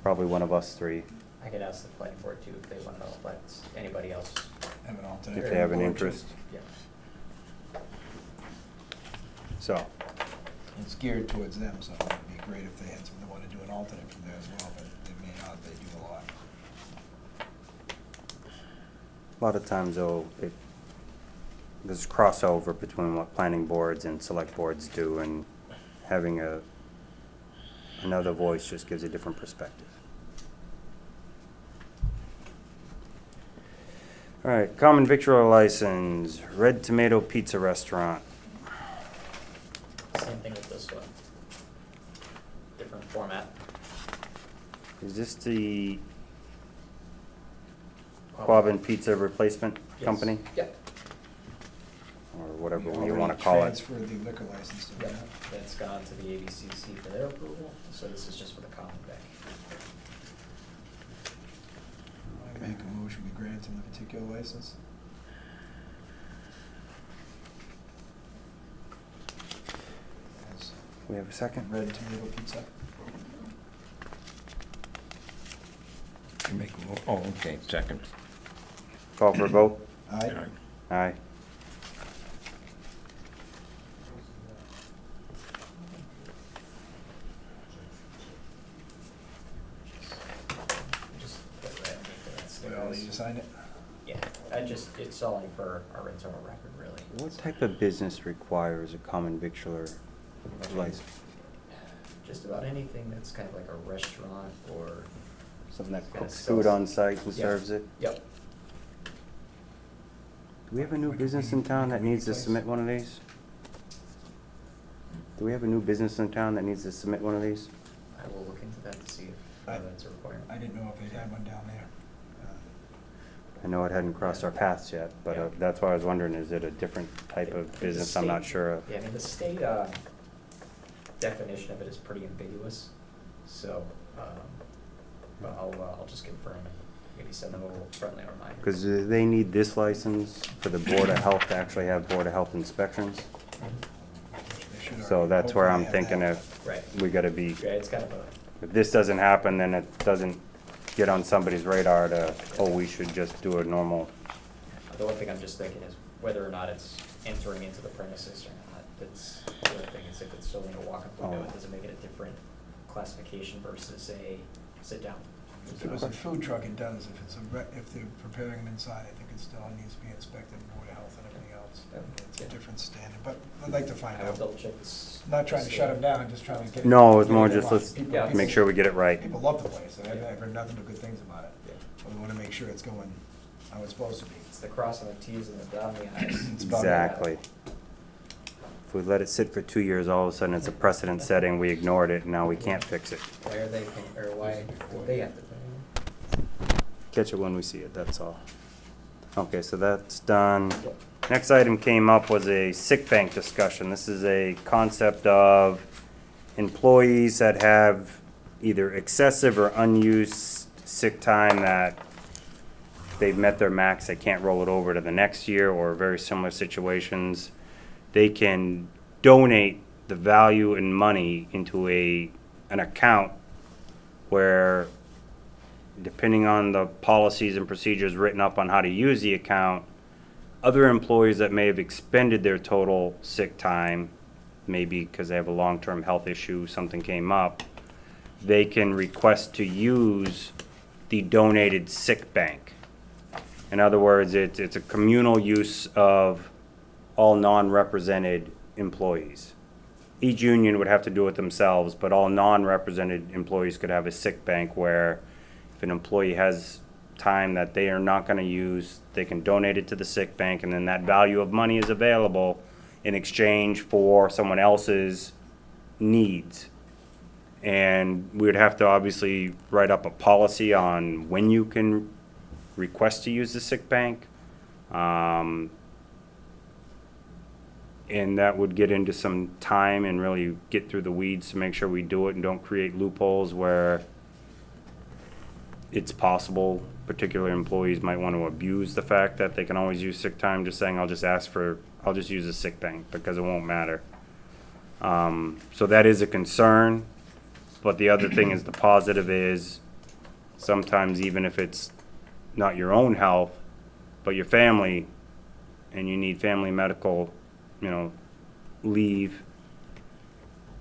probably one of us 3,
I could ask the planning board too if they want to let anybody else.
Have an alternate.
if they have an
board, too.
interest.
Yeah.
So,
It's geared towards them, so it'd be great if they had someone that wanted to do an alternate from there as well, but they may not, they do a lot.
a lot of times though, there's crossover between what planning boards and select boards do, and having another voice just gives a different perspective. All right, common victual license, Red Tomato Pizza Restaurant.
Same thing with this one. Different format.
Is this the Quabbin Pizza Replacement
Yes.
Company?
Yep.
Or whatever
We
you want
already
to call it.
transferred the liquor license to
Yep.
them.
That's gone to the ABCC for their approval, so this is just for the common vic.
I make a motion, we grant him the particular license. As
We have a second?
Red Tomato Pizza.
You make oh, okay, second.
Call for a vote?
Aye.
Aye.
Just put red underneath it.
Well, you sign it?
Yeah, it's only for our internal record, really.
What type of business requires a common victualler license?
Just about anything that's kind of like a restaurant or.
Something that
Gotta
cooks
sell
food
some-
on site and
Yeah.
serves it?
Yep.
Do we have a new business in town that needs to submit one of these? Do we have a new business in town that needs to submit one of these?
I will look into that to see if
I-
that's a requirement.
I didn't know if they'd had one down there.
I know it hadn't crossed our paths yet, but
Yeah.
that's why I was wondering, is it a different type of
The
business I'm not
state-
sure of?
Yeah, I mean, the state definition of it is pretty ambiguous, so, but I'll just confirm and maybe send them a little friendly reminder.
Because they need this license for the Board of Health to actually have Board of Health inspections.
They should
So
already-
that's where I'm
hopefully have
thinking
that.
if
Right,
we gotta be,
yeah, it's kind of a,
if this doesn't happen, then it doesn't get on somebody's radar to, oh, we should just do a normal.
the one thing I'm just thinking is whether or not it's entering into the premises or not. That's, the other thing is if it's still in a walk-up window,
Oh.
it doesn't make it a different classification versus a sit-down.
If it was a food truck, it does. If it's if they're preparing them inside, I think it still needs to be inspected, Board of Health and everything else. It's a
Yeah.
different standard, but I'd like to find
I will
out.
double check this.
Not trying to shut them down, just trying to get it.
No, it's
get
more
it in
just
line.
let's
Yeah.
make sure we get it right.
People love the place. I've heard nothing but good things about it. But we want to make sure it's going how it's supposed to be.
It's the crossing the Ts and the dotting the Is.
It's about-
Exactly. If we let it sit for 2 years, all of a sudden it's a precedent setting, we ignored it, and now we can't fix it.
Why are they, or why do they have to?
Catch it when we see it, that's all. Okay, so that's done. Next item came up was a sick bank discussion. This is a concept of employees that have either excessive or unused sick time that they've met their max, they can't roll it over to the next year, or very similar situations. They can donate the value in money into an account where, depending on the policies and procedures written up on how to use the account, other employees that may have expended their total sick time, maybe because they have a long-term health issue, something came up, they can request to use the donated sick bank. In other words, it's a communal use of all non-represented employees. Each union would have to do it themselves, but all non-represented employees could have a sick bank where if an employee has time that they are not gonna use, they can donate it to the sick bank, and then that value of money is available in exchange for someone else's needs. And we would have to obviously write up a policy on when you can request to use the sick bank. And that would get into some time and really get through the weeds to make sure we do it and don't create loopholes where it's possible particular employees might want to abuse the fact that they can always use sick time, just saying, I'll just use a sick bank because it won't matter. So that is a concern, but the other thing is the positive is sometimes even if it's not your own health, but your family, and you need family medical, leave,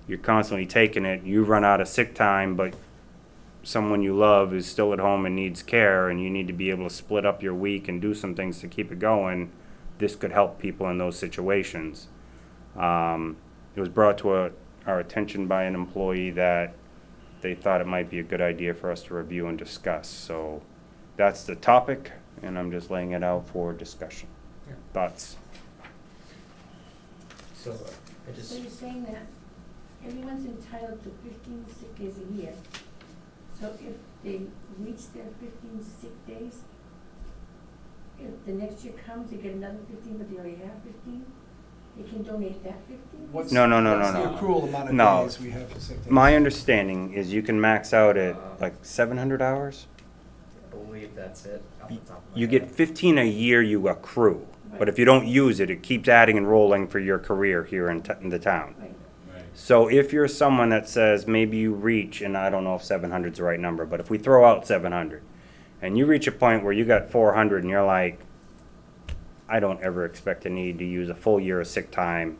you're constantly taking it, you run out of sick time, but someone you love is still at home and needs care, and you need to be able to split up your week and do some things to keep it going, this could help people in those situations. It was brought to our attention by an employee that they thought it might be a good idea for us to review and discuss. So that's the topic, and I'm just laying it out for discussion.
Yeah.
Thoughts?
So, I just.
So you're saying that everyone's entitled to 15 sick days a year. So if they reach their 15 sick days, if the next year comes, they get another 15, but they already have 15, they can donate that 15?
What's
No.
what's the accrual amount of
No.
days we have for sick days?
My understanding is you can max out at like 700 hours.
I believe that's it, off the top of my
You
head.
get 15 a year you accrue, but if you don't use it, it keeps adding and rolling for your career here in the town.
Right.
So if you're someone that says maybe you reach, and I don't know if 700 is the right number, but if we throw out 700, and you reach a point where you got 400 and you're like, I don't ever expect to need to use a full year of sick time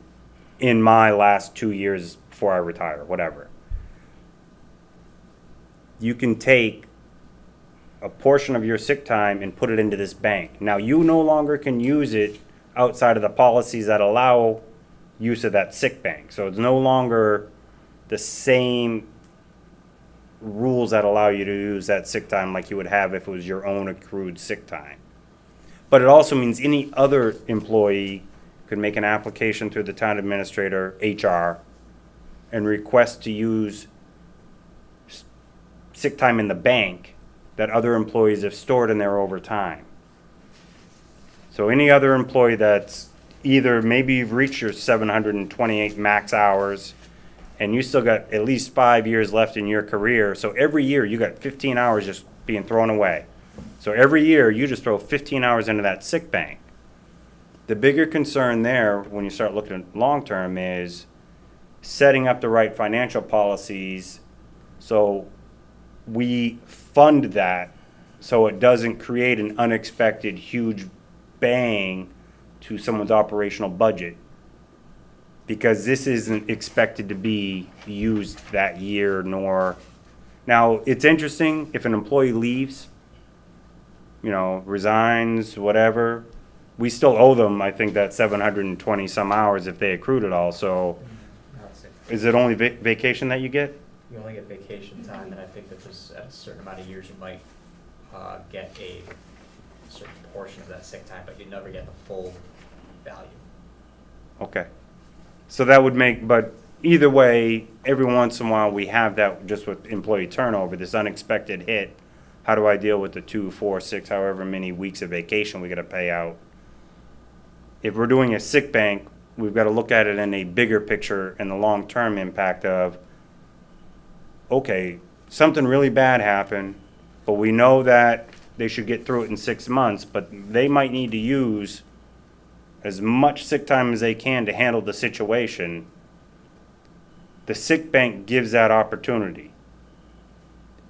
in my last 2 years before I retire, whatever. You can take a portion of your sick time and put it into this bank. Now, you no longer can use it outside of the policies that allow use of that sick bank. So it's no longer the same rules that allow you to use that sick time like you would have if it was your own accrued sick time. But it also means any other employee could make an application through the town administrator, HR, and request to use sick time in the bank that other employees have stored in there over time. So any other employee that's either maybe you've reached your 728 max hours and you still got at least 5 years left in your career. So every year you got 15 hours just being thrown away. So every year you just throw 15 hours into that sick bank. The bigger concern there when you start looking at long term is setting up the right financial policies so we fund that so it doesn't create an unexpected huge bang to someone's operational budget, because this isn't expected to be used that year nor. Now, it's interesting if an employee leaves, resigns, whatever, we still owe them, I think, that 720 some hours if they accrued it all. So
That's it.
is it only vacation that you get?
You only get vacation time, and I think that there's at a certain amount of years you might get a certain portion of that sick time, but you never get the full value.
Okay. So that would but either way, every once in a while we have that just with employee turnover, this unexpected hit. How do I deal with the 2, 4, 6, however many weeks of vacation we got to pay out? If we're doing a sick bank, we've got to look at it in a bigger picture and the long-term impact of, okay, something really bad happened, but we know that they should get through it in 6 months, but they might need to use as much sick time as they can to handle the situation. The sick bank gives that opportunity.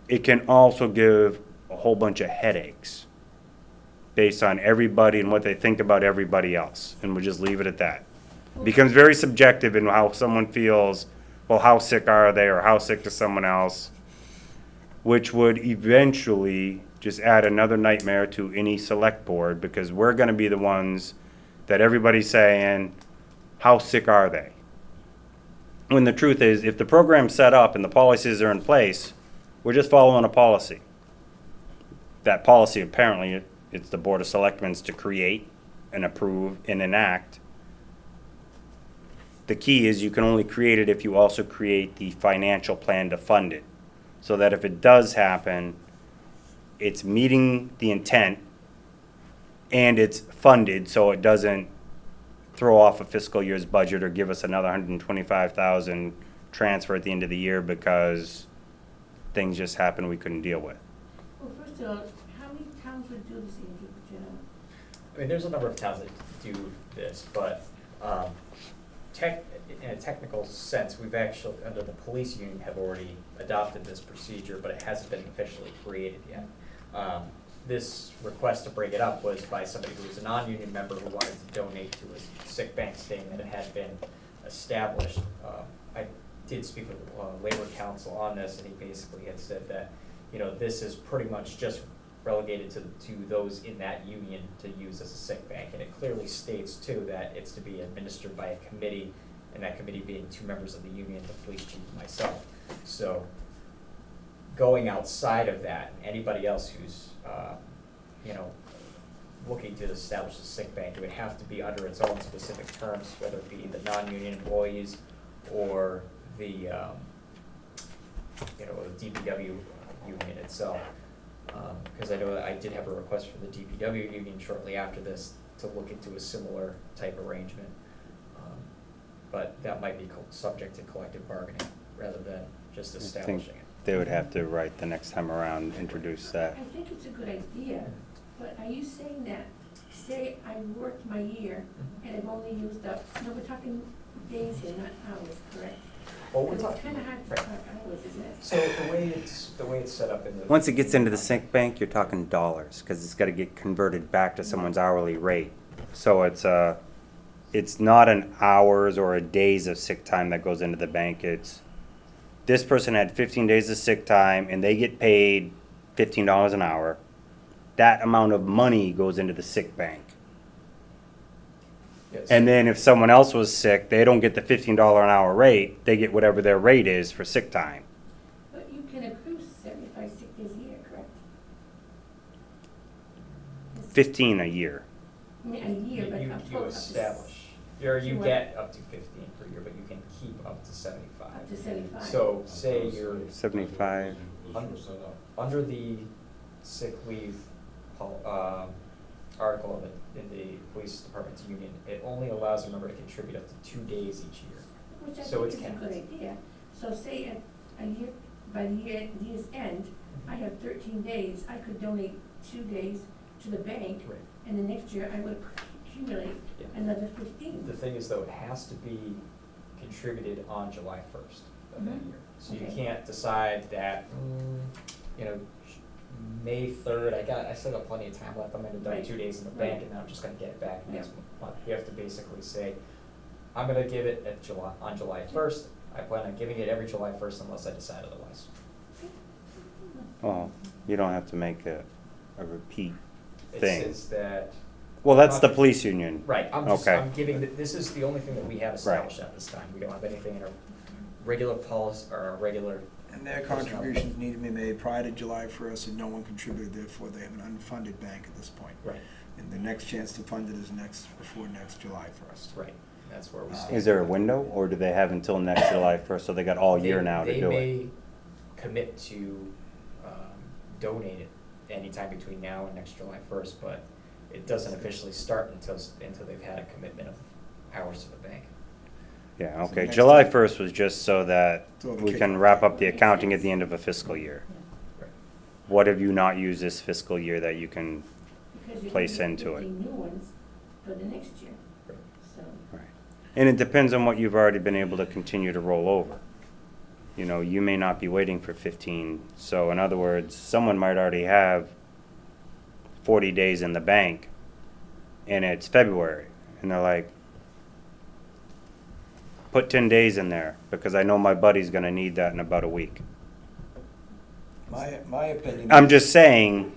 It can also give a whole bunch of headaches based on everybody and what they think about everybody else, and we'll just leave it at that. It becomes very subjective in how someone feels, well, how sick are they, or how sick is someone else, which would eventually just add another nightmare to any select board, because we're gonna be the ones that everybody's saying, how sick are they? When the truth is, if the program's set up and the policies are in place, we're just following a policy. That policy, apparently, it's the Board of Selectmen's to create and approve and enact. The key is you can only create it if you also create the financial plan to fund it. So that if it does happen, it's meeting the intent and it's funded so it doesn't throw off a fiscal year's budget or give us another 125,000 transfer at the end of the year because things just happened we couldn't deal with.
Well, first of all, how many towns would do this, Andrew, do you know?
I mean, there's a number of towns that do this, but in a technical sense, we've actually, under the police union, have already adopted this procedure, but it hasn't been officially created yet. This request to bring it up was by somebody who was a non-union member who wanted to donate to a sick bank, stating that it had been established. I did speak with Labor Council on this, and he basically had said that, you know, this is pretty much just relegated to those in that union to use as a sick bank. And it clearly states too that it's to be administered by a committee, and that committee being 2 members of the union, the police chief and myself. So going outside of that, anybody else who's, you know, looking to establish a sick bank, it would have to be under its own specific terms, whether it be the non-union employees or the, you know, the DPW union itself. Because I know that I did have a request from the DPW union shortly after this to look into a similar type arrangement. But that might be subject to collective bargaining rather than just establishing it.
They would have to, right, the next time around, introduce that.
I think it's a good idea, but are you saying that, say I worked my year and I've only used up, no, we're talking days here, not hours, correct?
Well, we're
Because it's
talking,
kinda hard to
right.
talk hours, isn't it?
So the way it's set up in the.
Once it gets into the sick bank, you're talking dollars, because it's gotta get converted back to someone's hourly rate. So it's not an hours or a days of sick time that goes into the bank, it's, this person had 15 days of sick time and they get paid $15 an hour. That amount of money goes into the sick bank.
Yes.
And then if someone else was sick, they don't get the $15 an hour rate, they get whatever their rate is for sick time.
But you can accrue 75 sick days a year, correct?
15 a year.
I mean, a year, but
You
up to
establish, or you
to
get up to 15 per year, but you can keep up to 75.
Up to 75.
So say you're
75.
under the sick leave article of it in the police department's union, it only allows a member to contribute up to 2 days each year.
Which I
So
think
it's
is a good
capped.
idea. So say a year, by the year's end, I have 13 days, I could donate 2 days to the bank,
Right.
and the next year I would accumulate
Yeah.
another 15.
The thing is though, it has to be contributed on July 1st of that
Mhm.
year. So you
Okay.
can't decide that, you know, May 3rd, I still got plenty of time left, I'm gonna dump
Right.
2 days in the
Right.
bank and then I'm just gonna get it back next
Yeah.
month. You have to basically say, I'm gonna give it on July 1st, I plan on giving it every July 1st unless I decide otherwise.
Well, you don't have to make a repeat
It
thing.
says that,
Well, that's the police union.
right,
Okay.
I'm giving, this is the only thing that we have established at this time. We don't have anything in our regular policy, or our regular.
And their contributions need to be made prior to July 1st, and no one contributed, therefore they have an unfunded bank at this point.
Right,
And the next chance to fund it is before next July 1st.
right, that's where we stand.
Is there a window, or do they have until next July 1st, so they got all year now to do
They
it?
may commit to donate it anytime between now and next July 1st, but it doesn't officially start until they've had a commitment of hours to the bank.
Yeah,
So
okay,
next
July
time-
1st was just so that
So the
we can
kickoff.
wrap up the accounting at the end of a fiscal year.
Right.
What have you not used this fiscal year that you can,
Because you're
place
gonna be
into it.
getting new ones for the next year,
Right.
so.
and it depends on what you've already been able to continue to roll over. You know, you may not be waiting for 15, so in other words, someone might already have 40 days in the bank, and it's February, and they're like, put 10 days in there, because I know my buddy's gonna need that in about a week.
My opinion.
I'm just saying,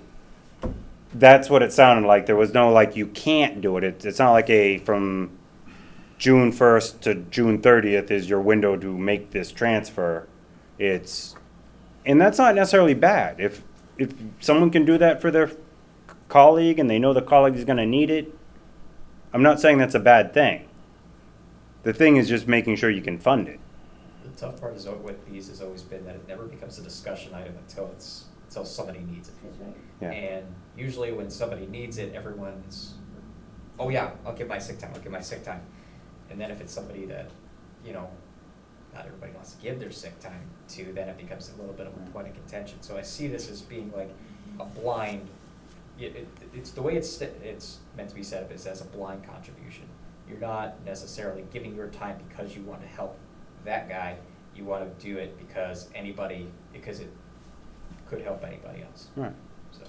that's what it sounded like. There was no, like, you can't do it. It's not like from June 1st to June 30th is your window to make this transfer. And that's not necessarily bad. If someone can do that for their colleague and they know the colleague is gonna need it, I'm not saying that's a bad thing. The thing is just making sure you can fund it.
The tough part with these has always been that it never becomes a discussion item until somebody needs it.
That's right.
Yeah.
And usually when somebody needs it, everyone's oh yeah, I'll give my sick time, I'll give my sick time. And then if it's somebody that, you know, not everybody wants to give their sick time to, then it becomes a little bit of a point of contention. So I see this as being like a blind, it's the way it's meant to be set up is as a blind contribution. You're not necessarily giving your time because you want to help that guy. You want to do it because it could help anybody else.
Right.
So.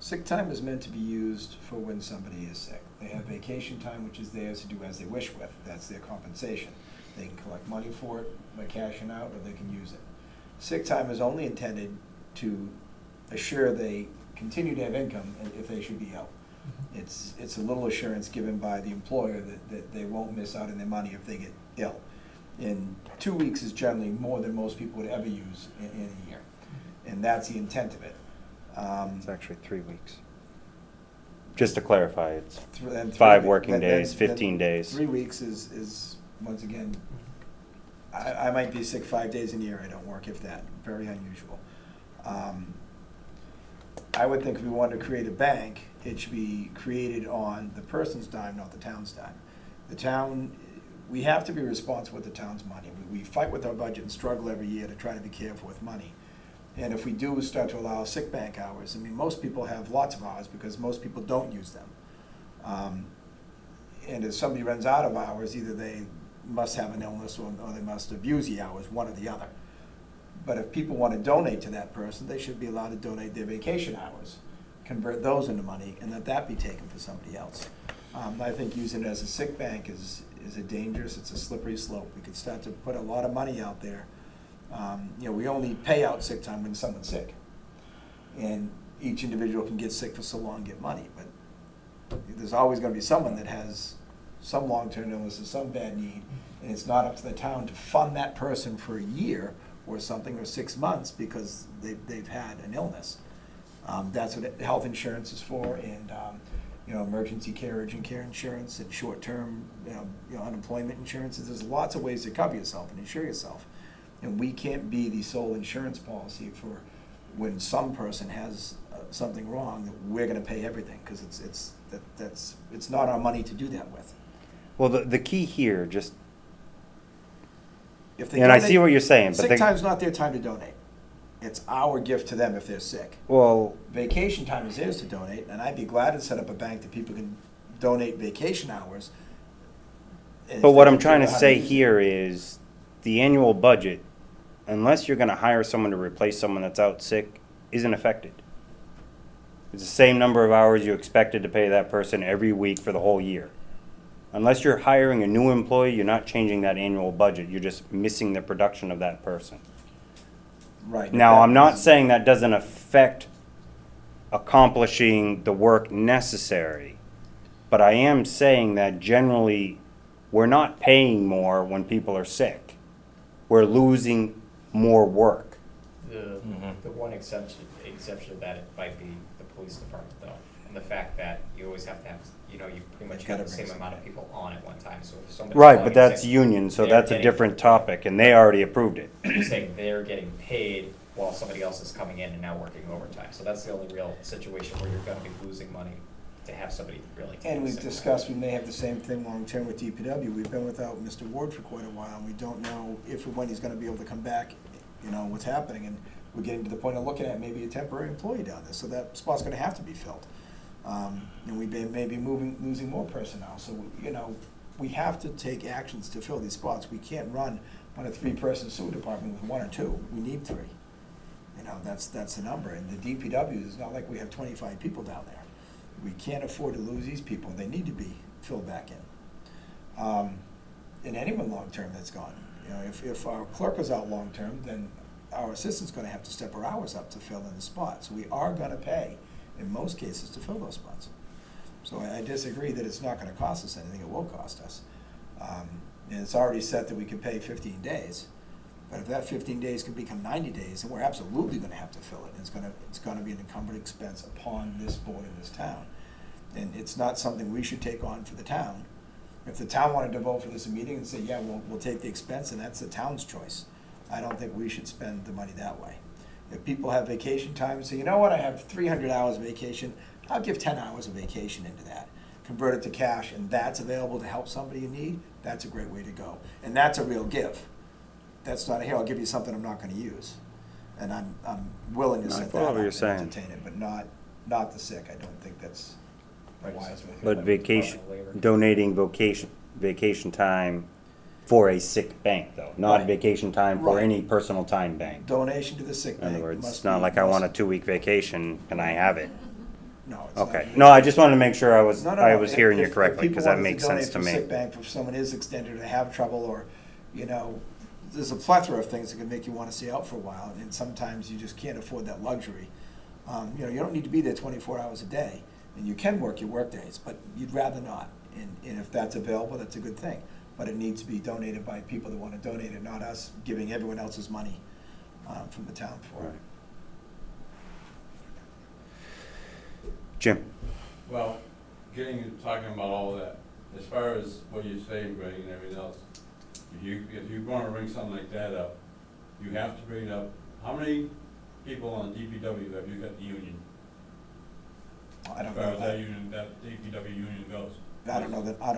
Sick time is meant to be used for when somebody is sick. They have vacation time, which is theirs to do as they wish with. That's their compensation. They can collect money for it by cashing out, or they can use it. Sick time is only intended to assure they continue to have income if they should be ill. It's a little assurance given by the employer that they won't miss out on their money if they get ill. And 2 weeks is generally more than most people would ever use in a year. And that's the intent of it.
It's actually 3 weeks. Just to clarify, it's
And
5 working days, 15 days.
3 weeks is once again, I might be sick 5 days in a year. I don't work, if that. Very unusual. I would think if we wanted to create a bank, it should be created on the person's dime, not the town's dime. The town, we have to be responsible with the town's money. We fight with our budget and struggle every year to try to be careful with money. And if we do start to allow sick bank hours, I mean, most people have lots of hours because most people don't use them. And if somebody runs out of hours, either they must have an illness or they must abuse the hours, one or the other. But if people want to donate to that person, they should be allowed to donate their vacation hours, convert those into money, and that be taken for somebody else. I think using it as a sick bank is a dangerous, it's a slippery slope. We could start to put a lot of money out there. We only pay out sick time when someone's sick. And each individual can get sick for so long and get money. But there's always going to be someone that has some long-term illness or some bad need, and it's not up to the town to fund that person for a year or something, or 6 months, because they've had an illness. That's what health insurance is for, and emergency care, urgent care insurance, and short-term unemployment insurance. There's lots of ways to cover yourself and insure yourself. And we can't be the sole insurance policy for when some person has something wrong, that we're going to pay everything, because it's not our money to do that with.
Well, the key here, just,
If they
and I
donate,
see what you're saying, but
sick time's not their time to donate. It's our gift to them if they're sick.
well,
Vacation time is theirs to donate, and I'd be glad to set up a bank that people can donate vacation hours. And
but
if
what
they
I'm
can
trying to
figure out how
say
use it.
here is the annual budget, unless you're going to hire someone to replace someone that's out sick, isn't affected. It's the same number of hours you expected to pay that person every week for the whole year. Unless you're hiring a new employee, you're not changing that annual budget. You're just missing the production of that person.
Right.
Now, I'm not saying that doesn't affect accomplishing the work necessary, but I am saying that generally we're not paying more when people are sick. We're losing more work.
The one exception to that, it might be the police department though, and the fact that you always have to have, you pretty much have the same amount of people on at one time, so if somebody's
Right,
calling
but that's
sick,
union, so
they're
that's a
getting-
different topic, and they already approved it.
You're saying they're getting paid while somebody else is coming in and now working overtime, so that's the only real situation where you're gonna be losing money to have somebody really take
And
a
we've
sick
discussed, we may have the same thing long-term with DPW. We've been without Mr. Ward for quite a while, and we don't know if or when he's gonna be able to come back, what's happening. And we're getting to the point of looking at maybe a temporary employee down there, so that spot's gonna have to be filled. And we may be losing more personnel. So, we have to take actions to fill these spots. We can't run on a 3-person sewer department with 1 or 2. We need 3. That's the number. And the DPW, it's not like we have 25 people down there. We can't afford to lose these people. They need to be filled back in. And anyone long-term that's gone. If our clerk is out long-term, then our assistant's gonna have to step her hours up to fill in the spot. So we are gonna pay, in most cases, to fill those spots. So I disagree that it's not gonna cost us anything. It will cost us. And it's already set that we can pay 15 days. But if that 15 days can become 90 days, then we're absolutely gonna have to fill it. It's gonna be an encumbered expense upon this board in this town. And it's not something we should take on for the town. If the town wanted to vote for this meeting and say, yeah, we'll take the expense, and that's the town's choice. I don't think we should spend the money that way. If people have vacation time and say, you know what, I have 300 hours of vacation, I'll give 10 hours of vacation into that. convert it to cash, and that's available to help somebody in need, that's a great way to go. And that's a real give. That's not, here, I'll give you something I'm not gonna use. And I'm willing to
No, I
set
follow
that
what
up
you're
and
saying.
entertain it, but not the sick. I don't think that's a wise way.
But vacation, donating vacation time for a sick bank, though, not
Right.
vacation time for
Right.
any personal time bank.
Donation to the sick
In
bank.
other words,
must
it's not
be-
like I want a
must-
2-week vacation and I have it.
No, it's not.
Okay, no, I just wanted to make sure I was
No.
hearing you
If
correctly, because
people
that
wanted
makes sense to
donate for
me.
sick bank, if someone is extended or they have trouble, or, there's a plethora of things that can make you wanna stay out for a while, and sometimes you just can't afford that luxury. You don't need to be there 24 hours a day, and you can work your work days, but you'd rather not. And if that's available, that's a good thing. But it needs to be donated by people that wanna donate it, not us giving everyone else's money, from the town for it.
Right. Jim?
Well, talking about all that, as far as what you're saying, Greg, and everything else, if you're gonna bring something like that up, you have to bring up, how many people on DPW have you got the union?
I don't
As far
know
as that
that,
union, that DPW union goes.
I don't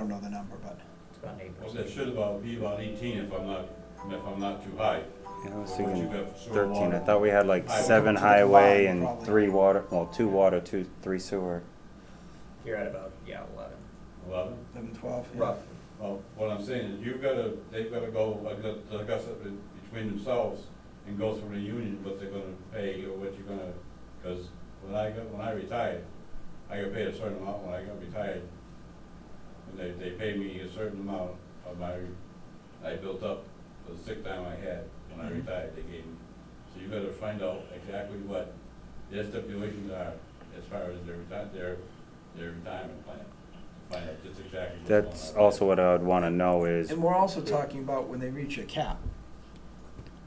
know the number, but.
It's about 8%.
Well, that should be about 18 if I'm not too high.
Yeah, I was
What
thinking
you got for sewer
13. I
water?
thought we had like
I-
7
For the
highway
combined,
and
probably.
3 water, well, 2 water, 3 sewer.
You're at about, 11.
11?
11, 12? yeah.
Rough.
Well, what I'm saying is they've gotta go, discuss it between themselves and go through the union, what they're gonna pay or what you're gonna, cause when I retired, I got paid a certain amount when I got retired. And they paid me a certain amount of I built up for the sick time I had when I retired, they gave me. So you gotta find out exactly what their stipulations are as far as their retirement plan. Find out just exactly what's going on.
That's also what I would want to know is,
And we're also talking about when they reach a cap,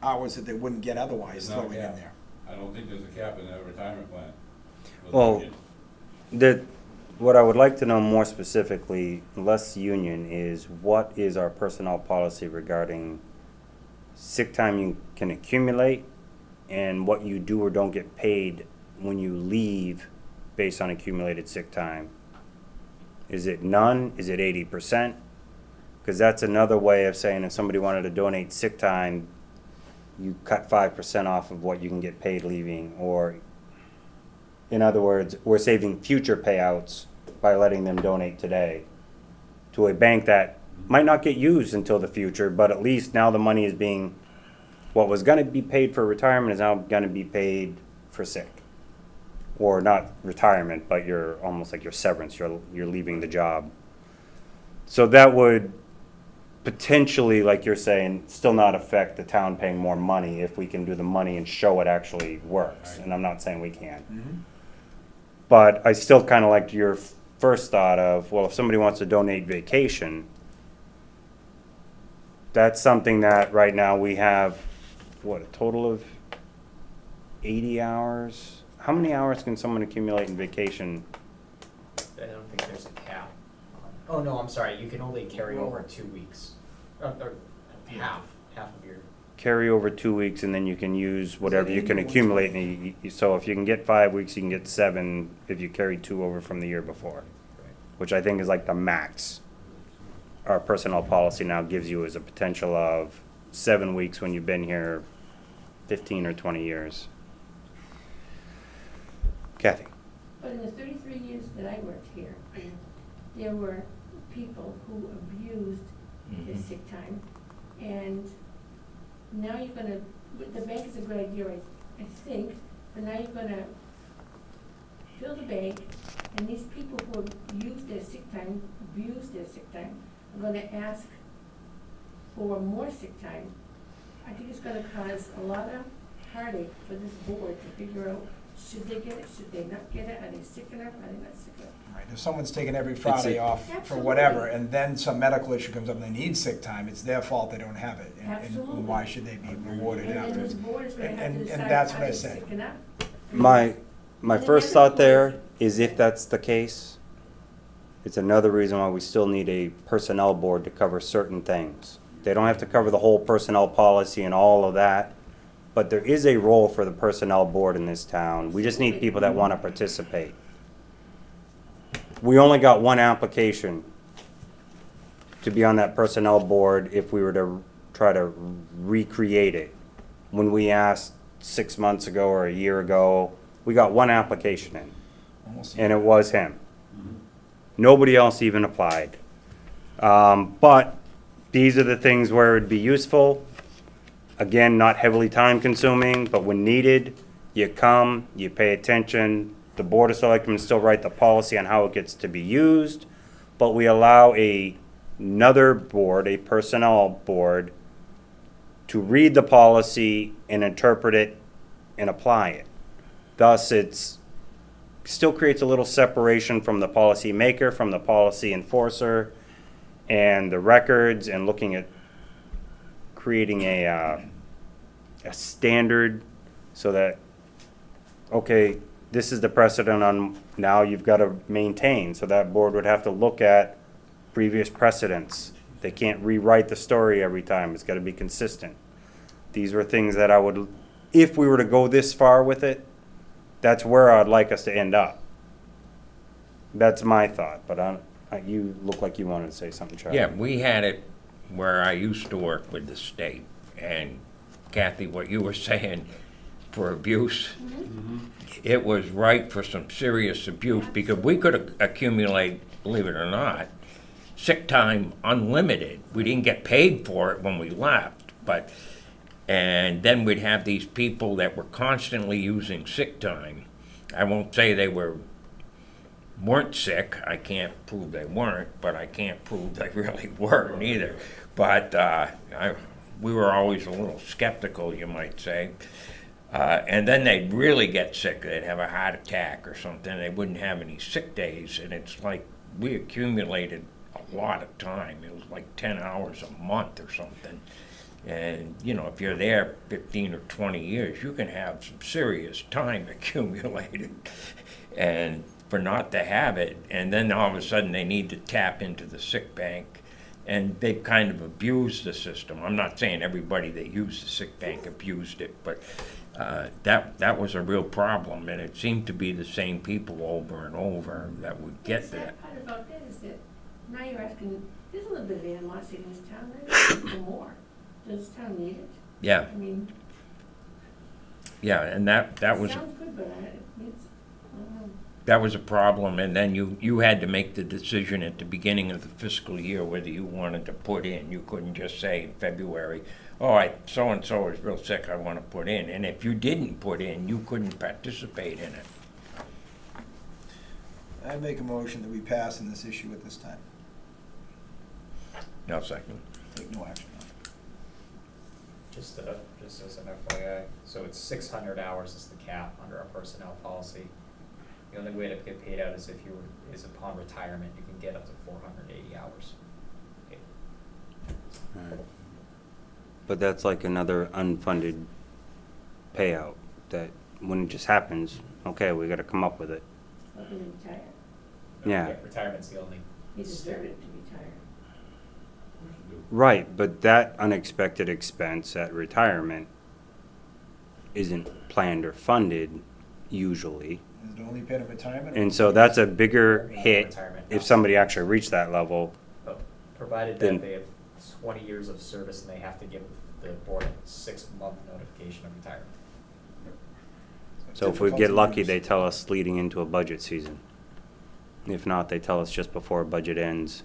hours that they wouldn't get otherwise
There's no
throwing in
cap.
there.
I don't think there's a cap in that retirement plan.
Well, that, what I would like to know more specifically, less union, is what is our personnel policy regarding sick time you can accumulate and what you do or don't get paid when you leave based on accumulated sick time? Is it none? Is it 80%? Because that's another way of saying if somebody wanted to donate sick time, you cut 5% off of what you can get paid leaving. Or, in other words, we're saving future payouts by letting them donate today to a bank that might not get used until the future, but at least now the money is being, what was going to be paid for retirement is now going to be paid for sick. Or not retirement, but you're almost like your severance, you're leaving the job. So that would potentially, like you're saying, still not affect the town paying more money if we can do the money and show it actually works. And I'm not saying we can't. But I still kind of liked your first thought of, well, if somebody wants to donate vacation, that's something that right now we have, what, a total of 80 hours? How many hours can someone accumulate in vacation?
I don't think there's a cap. Oh, no, I'm sorry, you can only carry over 2 weeks. Or half of your,
Carry over 2 weeks and then you can use whatever you can
annual?
accumulate. So if you can get 5 weeks, you can get 7 if you carry 2 over from the year before, which I think is like the max. Our personnel policy now gives you as a potential of 7 weeks when you've been here 15 or 20 years. Kathy?
But in the 33 years that I worked here, there were people who abused their sick time. And now you're gonna, the bank is a good idea, I think, but now you're gonna fill the bank, and these people who abuse their sick time, abuse their sick time, are gonna ask for more sick time. I think it's gonna cause a lot of heartache for this board to figure out, should they get it, should they not get it, are they sick enough, are they not sick enough?
Right, if someone's taking every Friday off for
Absolutely.
whatever, and then some medical issue comes up and they need sick time, it's their fault they don't have it. And
Absolutely.
why should they be rewarded
And then
afterwards?
this board is gonna have
And
to decide,
that's
are
what I
they
said.
sick enough?
My
And
first
the
thought
other
there is if that's the case, it's another reason why we still need a personnel board to cover certain things. They don't have to cover the whole personnel policy and all of that, but there is a role for the personnel board in this town. We just need people that want to participate. we only got one application to be on that personnel board if we were to try to recreate it. When we asked 6 months ago or a year ago, we got one application in,
Almost.
and it was him. Nobody else even applied. But these are the things where it'd be useful. Again, not heavily time consuming, but when needed, you come, you pay attention. The Board of Selectmen still write the policy on how it gets to be used, but we allow another board, a personnel board, to read the policy and interpret it and apply it. Thus, it's still creates a little separation from the policy maker, from the policy enforcer, and the records, and looking at creating a standard so that, okay, this is the precedent on, now you've got to maintain. So that board would have to look at previous precedents. They can't rewrite the story every time. It's got to be consistent. These were things that I would, if we were to go this far with it, that's where I'd like us to end up. That's my thought, but you look like you wanted to say something, Charlie.
Yeah, we had it where I used to work with the state, and Kathy, what you were saying for abuse, it was right for some serious abuse, because we could accumulate, believe it or not, sick time unlimited. We didn't get paid for it when we left, and then we'd have these people that were constantly using sick time. I won't say they weren't sick. I can't prove they weren't, but I can't prove they really were neither. But we were always a little skeptical, you might say. And then they'd really get sick. They'd have a heart attack or something. They wouldn't have any sick days. And it's like we accumulated a lot of time. It was like 10 hours a month or something. And, you know, if you're there 15 or 20 years, you can have some serious time accumulated. And for not to have it, and then all of a sudden they need to tap into the sick bank, and they've kind of abused the system. I'm not saying everybody that used the sick bank abused it, but that was a real problem, and it seemed to be the same people over and over that would get
The
that.
sad part about that is that now you're asking, there's a little bit of animosity in this town, right? For more. Does this town need it?
Yeah,
I mean,
yeah, and that was
sounds good, but it needs, I don't know.
that was a problem, and then you had to make the decision at the beginning of the fiscal year whether you wanted to put in. You couldn't just say in February, oh, so-and-so is real sick, I want to put in. And if you didn't put in, you couldn't participate in it.
I make a motion that we pass on this issue at this time.
No second.
Take no action on it.
Just as an FYI, so it's 600 hours is the cap under our personnel policy. The only way to get paid out is is upon retirement. You can get up to 480 hours. Okay.
Right. But that's like another unfunded payout that when it just happens, okay, we got to come up with it.
Not gonna retire.
Yeah.
Retirement's the only.
He deserved it to retire.
Right, but that unexpected expense at retirement isn't planned or funded usually.
Is it only paid at retirement?
And so that's a bigger hit
Retirement,
if
no.
somebody actually reached that level.
But provided
Then-
that they have 20 years of service and they have to give the board a 6-month notification of retirement.
So if we get lucky, they tell us leading into a budget season. If not, they tell us just before budget ends.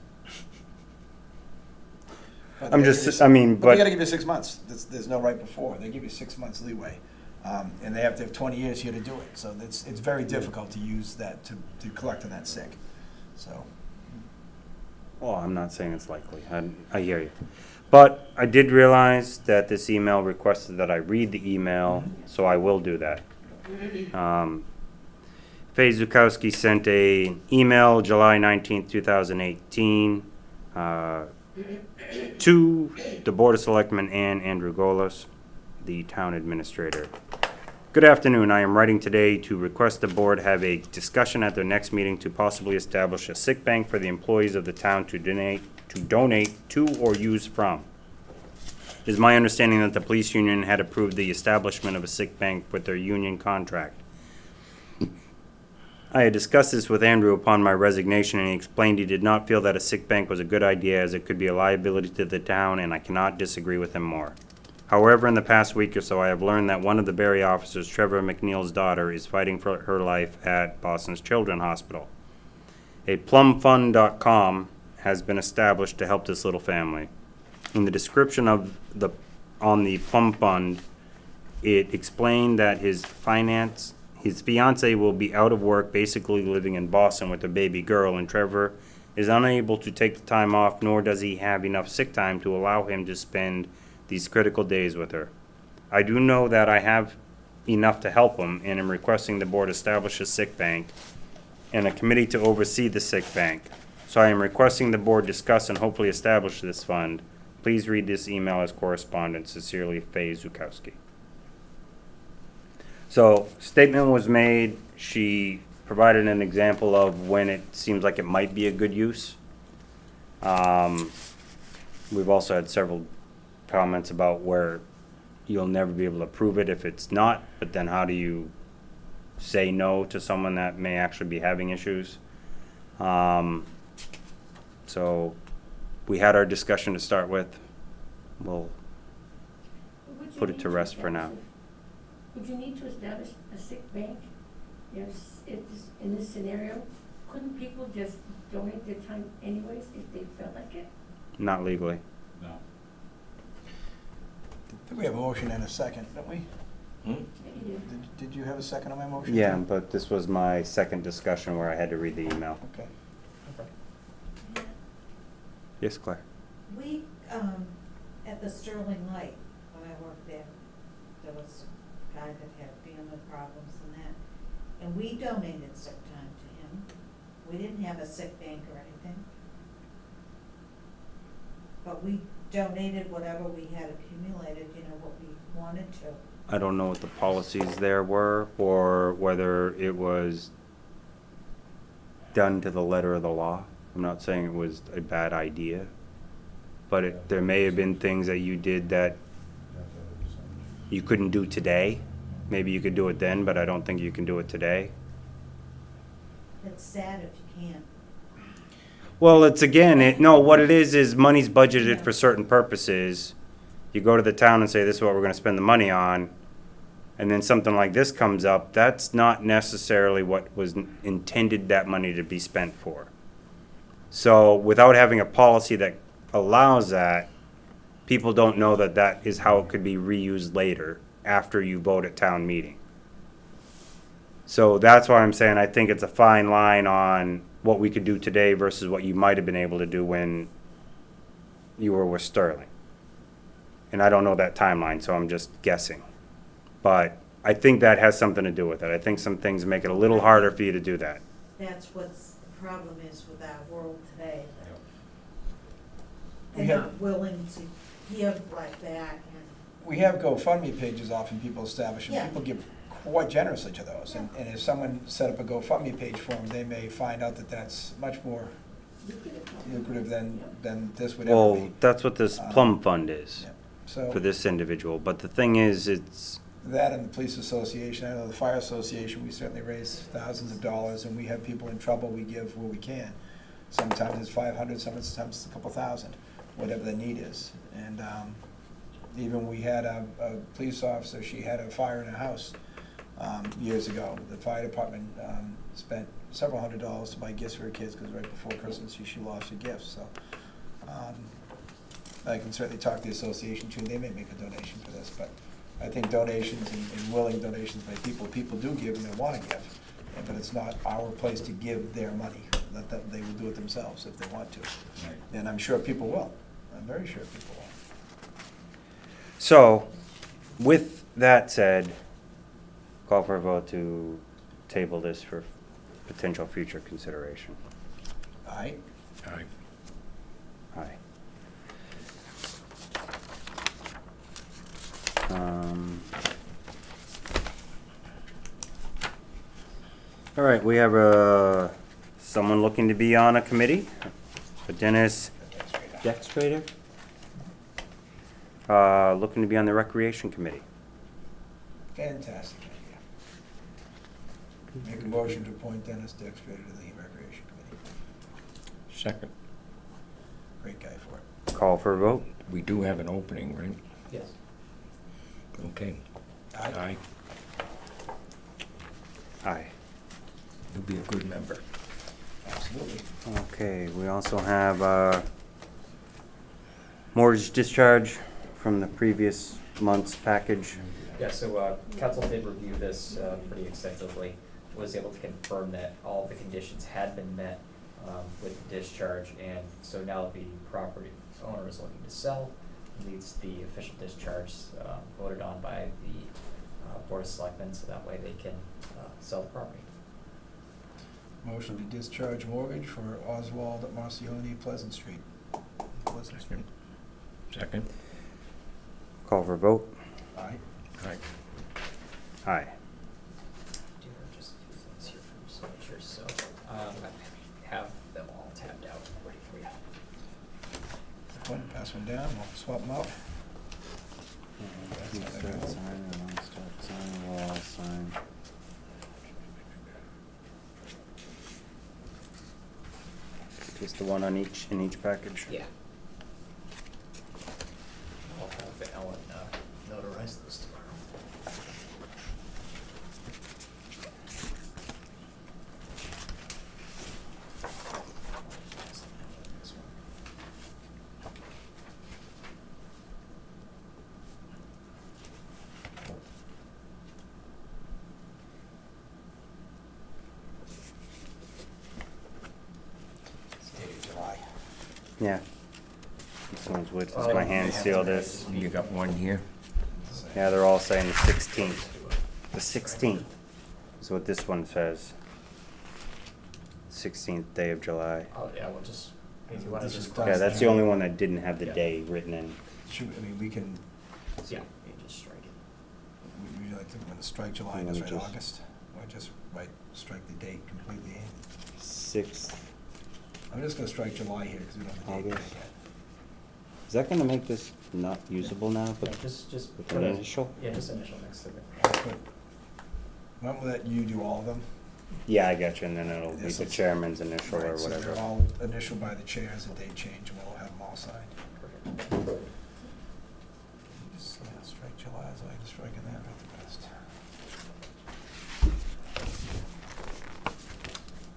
But
I'm
they
just-
give you-
I mean,
They
but-
gotta give you 6 months. There's no right before. They give you 6 months leeway. And they have to have 20 years here to do it. So it's very difficult to use that, to collect on that sick. So,
Well, I'm not saying it's likely. I hear you. But I did realize that this email requested that I read the email, so I will do that. Faye Zukowski sent an email July 19th, 2018, to the Board of Selectmen and Andrew Goehle, the town administrator. Good afternoon. I am writing today to request the board have a discussion at their next meeting to possibly establish a sick bank for the employees of the town to donate to or use from. It is my understanding that the police union had approved the establishment of a sick bank with their union contract. I had discussed this with Andrew upon my resignation, and he explained he did not feel that a sick bank was a good idea as it could be a liability to the town, and I cannot disagree with him more. However, in the past week or so, I have learned that one of the Barre officers, Trevor McNeil's daughter, is fighting for her life at Boston's Children's Hospital. A plumfund.com has been established to help this little family. In the description on the Plum Fund, it explained that his fiance will be out of work, basically living in Boston with a baby girl, and Trevor is unable to take the time off, nor does he have enough sick time to allow him to spend these critical days with her. I do know that I have enough to help him, and am requesting the board establish a sick bank and a committee to oversee the sick bank. So I am requesting the board discuss and hopefully establish this fund. Please read this email as correspondence. Sincerely, Faye Zukowski. So, statement was made. She provided an example of when it seems like it might be a good use. We've also had several comments about where you'll never be able to prove it if it's not, but then how do you say no to someone that may actually be having issues? So we had our discussion to start with. We'll
Would you
put it
need
to rest for now.
Would you need to establish a sick bank? In this scenario, couldn't people just donate their time anyways if they felt like it?
Not legally.
No.
I think we have a motion and a second, don't we?
Maybe you
Did you have a second on my motion?
Yeah,
too?
but this was my second discussion where I had to read the email.
Okay.
Yes, Claire?
We, at the Sterling Light, when I worked there, there was a guy that had family problems and that, and we donated sick time to him. We didn't have a sick bank or anything. But we donated whatever we had accumulated, what we wanted to.
I don't know what the policies there were, or whether it was done to the letter of the law. I'm not saying it was a bad idea, but there may have been things that you did that you couldn't do today. Maybe you could do it then, but I don't think you can do it today.
It's sad if you can't.
Well, it's no, what it is money's budgeted for certain purposes. You go to the town and say, this is what we're gonna spend the money on, and then something like this comes up, that's not necessarily what was intended that money to be spent for. So without having a policy that allows that, people don't know that that is how it could be reused later after you vote at town meeting. So that's why I'm saying I think it's a fine line on what we could do today versus what you might have been able to do when you were with Sterling. And I don't know that timeline, so I'm just guessing. But I think that has something to do with it. I think some things make it a little harder for you to do that.
That's what's the problem is with our world today.
We
They're
have-
not willing to give like that, and
We have GoFundMe pages often people establish, and
Yeah.
people give quite generously to those. And if someone set up a GoFundMe page for them, they may find out that that's much more lucrative than this would ever
Well,
be.
that's what this Plum Fund is
Yeah. So
for this individual. But the thing is, it's,
that and the police association, I know the fire association, we certainly raise thousands of dollars, and we have people in trouble, we give where we can. Sometimes it's 500, sometimes it's a couple thousand, whatever the need is. And even we had a police officer, she had a fire in her house years ago. The fire department spent several $100s to buy gifts for her kids, because right before Christmas, she lost her gifts, so. I can certainly talk to the association too, they may make a donation for this, but I think donations and willing donations by people do give and they wanna give, but it's not our place to give their money, they will do it themselves if they want to.
Right.
And I'm sure people will, I'm very sure people will.
so, with that said, call for a vote to table this for potential future consideration.
Aye?
Aye.
Aye. All right, we have someone looking to be on a committee, Dennis Dextradeur, looking to be on the Recreation Committee.
Fantastic idea. Make a motion to appoint Dennis Dextradeur to the Recreation Committee.
Second.
Great guy for it.
Call for a vote?
We do have an opening, right?
Yes.
Okay.
Aye.
Aye.
You'll be a good member.
Absolutely.
Okay, we also have mortgage discharge from the previous month's package.
Yeah, so council did review this pretty extensively, was able to confirm that all of the conditions had been met with the discharge, and so now the property owner is looking to sell, needs the official discharge voted on by the Board of Selectmen, so that way they can sell the property.
Motion to discharge mortgage for Oswald at Marconi, Pleasant Street. Pleasant Street.
Second.
Call for a vote?
Aye.
Aye.
Aye.
Do have just a few things here for signatures, so I have them all tabbed out, ready for you.
One, pass one down, we'll swap them out.
You start signing, I'll start signing, we'll all sign. Just the one on each, in each package?
Yeah. I'll have Ellen notarize those tomorrow.
It's dated July.
Yeah. This one's with,
Oh,
my
yeah.
hand seal this.
You got one here?
Yeah, they're all saying the 16th. The 16th is what this one says. 16th day of July.
Oh, yeah, we'll just, if you wanna
This is
just.
done.
Yeah, that's the only one that didn't have the
Yeah.
day written in.
Should, I mean, we can,
Yeah, you just strike it.
we like to, when strike July,
You
just
wanna
write
just-
August, or just write, strike the date completely in.
6th.
I'm just gonna strike July here, because we don't have the date
August.
yet.
Is that gonna make this not usable now,
Yeah,
but
just
with
put
an
a-
initial?
Yeah, just initial next to it.
But why don't we let you do all of them?
Yeah, I got you, and then it'll be
Yes,
the
it's-
chairman's initial or
Right, so
whatever.
they're all initialed by the chairs, a date change, and we'll have them all signed.
Perfect.
Just, strike July, so I can strike in that right the best.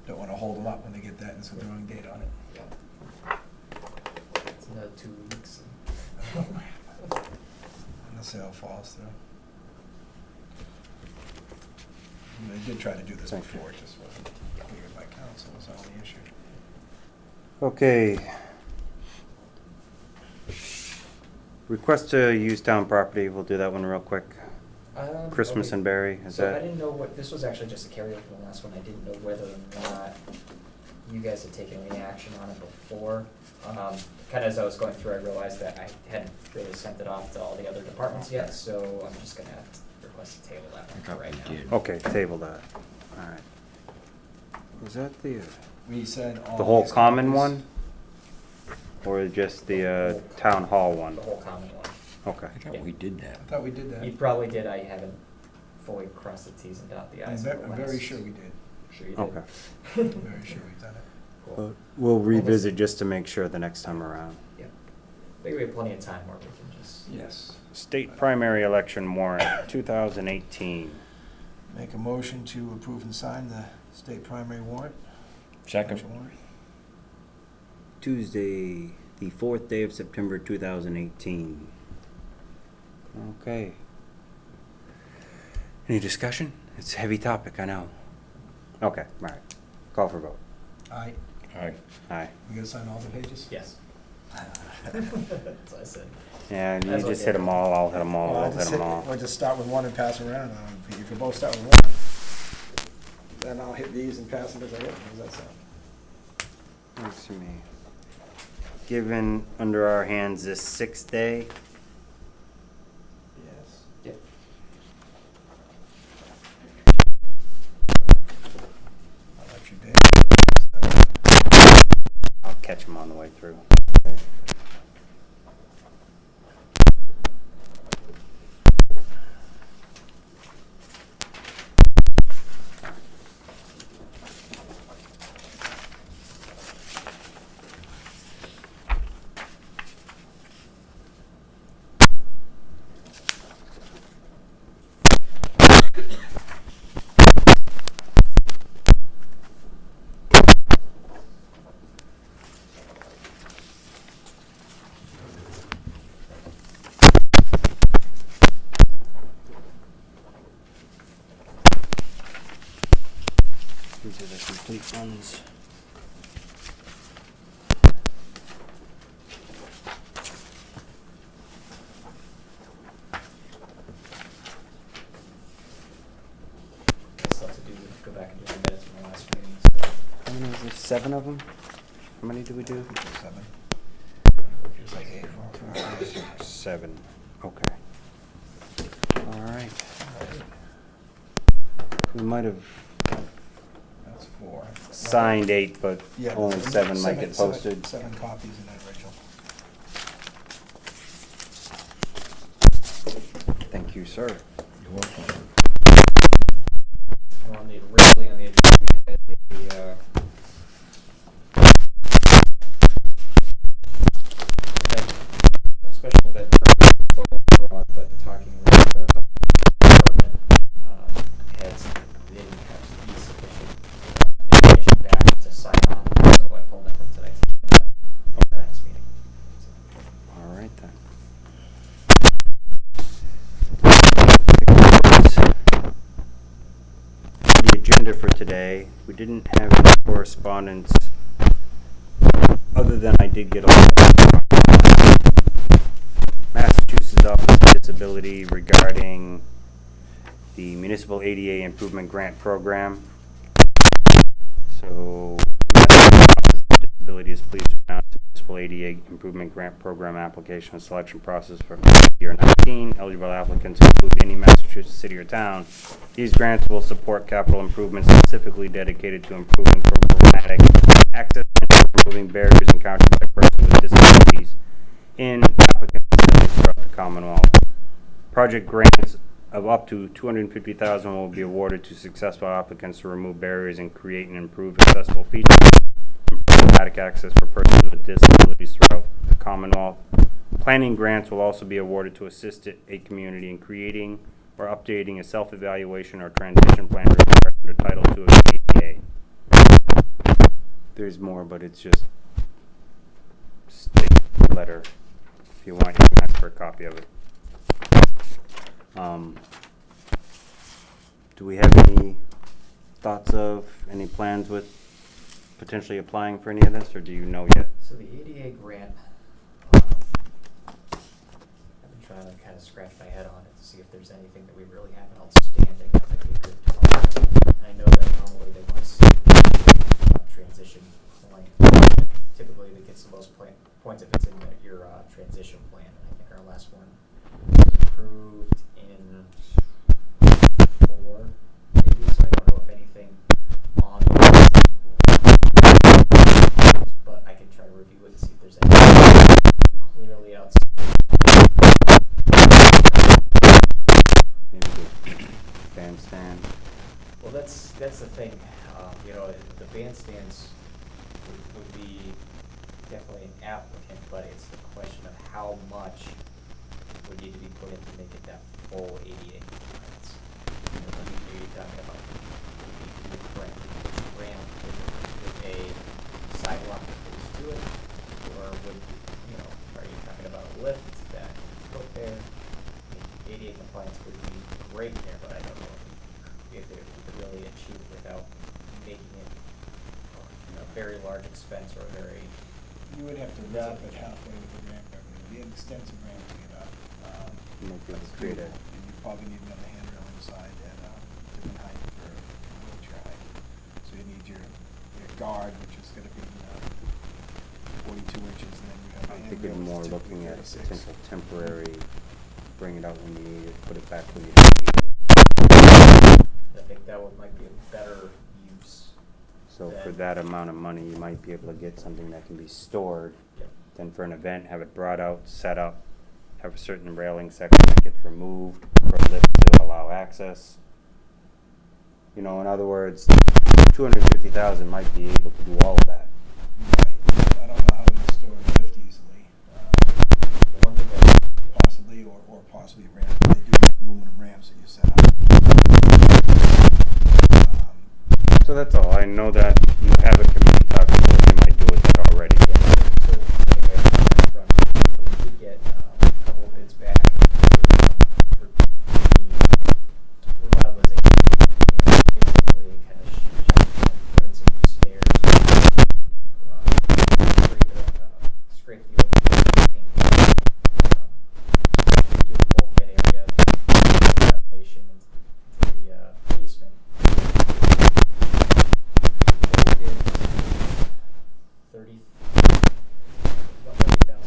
Don't wanna hold them up when they get that, and it's the wrong date on it.
Yeah. It's another 2 weeks.
Unless it all falls through. I did try to do this
Thank you.
before, it just wasn't cleared by council, was the only issue.
Okay. Request to use town property, we'll do that one real quick. Christmas
Okay.
and Barry, is
So I
that?
didn't know what, this was actually just a carryover from the last one, I didn't know whether or not you guys had taken any action on it before. Kinda as I was going through, I realized that I hadn't really sent it off to all the other departments yet, so I'm just gonna have to request a table that one for right now.
did.
Okay, table that. Alright. Was that the
We said all.
whole
these
common
companies-
one? Or just the town hall one?
The whole common one.
Okay.
I thought we did that.
I thought we did that.
You probably did, I haven't fully crossed the Ts and dot the
I'm
Is.
I'm very sure we did.
Sure you did.
Okay.
I'm very sure we've done it.
Cool.
We'll revisit just to make sure the next time around.
Yeah. I think we have plenty of time where we can just.
Yes.
State primary election warrant, 2018.
Make a motion to approve and sign the state primary warrant.
Second.
Election warrant.
Tuesday, the 4th day of September 2018. Okay. Any discussion? It's a heavy topic, I know. Okay, all right. Call for vote.
Aye.
Aye.
Aye.
We gotta sign all the pages?
Yes. That's what I said.
Yeah, you
That's
just
okay.
hit them all, I'll hit them all,
Well,
I'll hit them all.
We'll just start with one and pass around. If you both start with one, then I'll hit these and pass them as I hit them. How's that sound?
Works for me. Given under our hands this 6th day,
Yes.
Yep.
I'll let you do.
I'll catch them on the way through. Okay. These are the complete ones.
Still have to go back and do the minutes from the last meeting, so.
How many is there? 7 of them? How many do we do?
7.
It's like 8, 4, 6, 7. Okay. All right. We might have
That's 4.
signed 8, but
Yeah,
only 7 might get posted.
7 copies in that original.
Thank you, sir.
You're welcome.
On the, originally on the agenda, we had a special event for Bonefrog, but talking with the department heads, they didn't have the sufficient information back to sign off, so I pulled that from tonight's agenda for the next meeting.
All right then. The agenda for today, we didn't have any correspondence other than I did get a letter from Massachusetts Office of Disability regarding the Municipal ADA Improvement Grant Program. So, Massachusetts Office of Disability is pleased to announce the Municipal ADA Improvement Grant Program application and selection process for year 19. Eligible applicants include any Massachusetts city or town. These grants will support capital improvements specifically dedicated to improving programmatic access and removing barriers encountered by persons with disabilities in applicant facilities throughout the Commonwealth. Project grants of up to $250,000 will be awarded to successful applicants to remove barriers and create and improve accessible features and programmatic access for persons with disabilities throughout the Commonwealth. Planning grants will also be awarded to assist a community in creating or updating a self-evaluation or transition plan required under Title II of the ADA. There's more, but it's just state letter. If you want, you can ask for a copy of it. Do we have any thoughts of any plans with potentially applying for any of this, or do you know yet?
So the ADA grant, I've been trying to kind of scratch my head on it to see if there's anything that we really have outstanding that might be a good talk. I know that normally they want to see transition plan. Typically, it gets the most points if it's in your transition plan. And I think our last one was approved in 4, maybe. So I don't know if anything on the but I can try to review it and see if there's anything clearly outside.
Maybe the bandstand.
Well, that's the thing. You know, the bandstands would be definitely an applicant, but it's the question of how much would need to be put in to make it that full ADA compliance. You know, you're talking about the ramp with a sidewalk that goes to it, or would, you know, are you talking about a lift that put there? I mean, ADA compliance would be great there, but I don't know if it could really achieve it without making it a very large expense or a very.
You would have to wrap it halfway with the ramp. It would be an extensive ramp to get up.
You might be able to create a.
And you probably need another handrail inside at different height for wheelchair height. So you need your guard, which is going to be 42 inches, and then you have a
I
handrail.
think we're
which is
more
typically
looking at a
36.
potential temporary, bring it out when you need it, put it back when you don't need it.
I think that might be a better use.
So for that amount of money, you might be able to get something that can be stored.
Yep.
Then for an event, have it brought out, set up, have a certain railing section that gets removed for a lift to allow access. You know, in other words, 250,000 might be able to do all of that.
Right. I don't know how you store a lift easily.
The one thing that
Possibly, or possibly ramp. They do make aluminum ramps that you set up.
So that's all. I know that you have a committee talking about what you might do with that already.
Yeah, so anyway, from, we did get a couple of bids back for the revitalization, basically kind of put in some new stairs, scrape the old paint, redo the bulkhead area, ventilation into the basement. About $30,000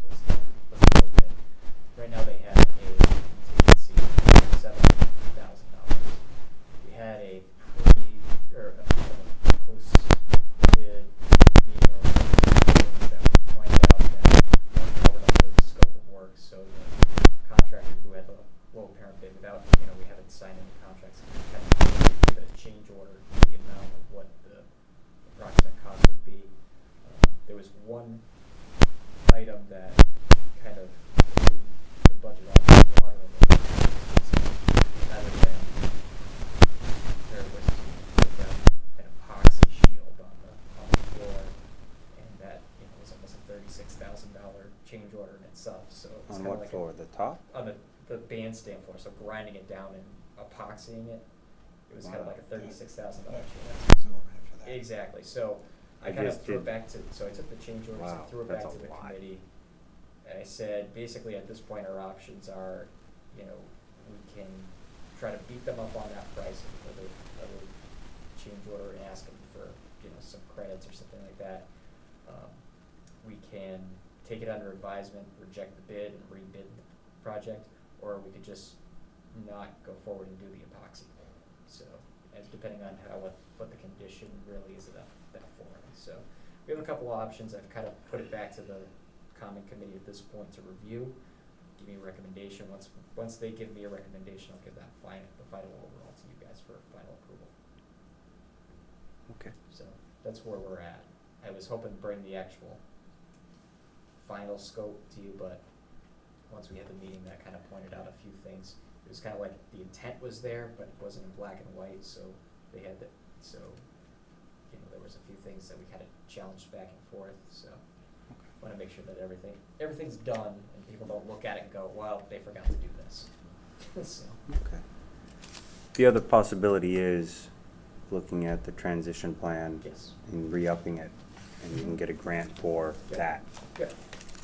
was the low bid. Right now they have a contingency of $70,000. We had a post-bid meeting or that pointed out that one covered under the scope of work, so the contractor who had the low parent bid without, we haven't signed any contracts, kind of give it a change order to the amount of what the approximate cost would be. There was one item that kind of threw the budget off the water a little bit. Rather than there was an epoxy shield on the floor, and that was almost a $36,000 change order in itself. So it's
On
kind of
what
like
floor? The top?
on the bandstand floor. So grinding it down and epoxying it. It was kind of
Wow.
like a $36,000 change.
That's exorbitant for that.
Exactly. So I
I
kind of
just
threw it
did-
back to, so I took the change orders
Wow,
and threw it
that's
back
a
to the
lot.
committee. And I said, basically at this point, our options are, we can try to beat them up on that price for the other change order and ask them for, some credits or something like that. We can take it under advisement, reject the bid and rebid the project, or we could just not go forward and do the epoxy. So, as depending on what the condition really is of that flooring. So, we have a couple of options. I've kind of put it back to the common committee at this point to review, give me a recommendation. Once they give me a recommendation, I'll give that the final overall to you guys for final approval.
Okay.
So that's where we're at. I was hoping to bring the actual final scope to you, but once we had the meeting, that kind of pointed out a few things. It was kind of like the intent was there, but it wasn't in black and white, so they had that. So, there was a few things that we kind of challenged back and forth. So, want to make sure that everything's done, and people don't look at it and go, "Well, they forgot to do this." So.
Okay. The other possibility is looking at the transition plan
Yes.
and re-upping it, and you can get a grant for
Yeah.
that.
Yeah.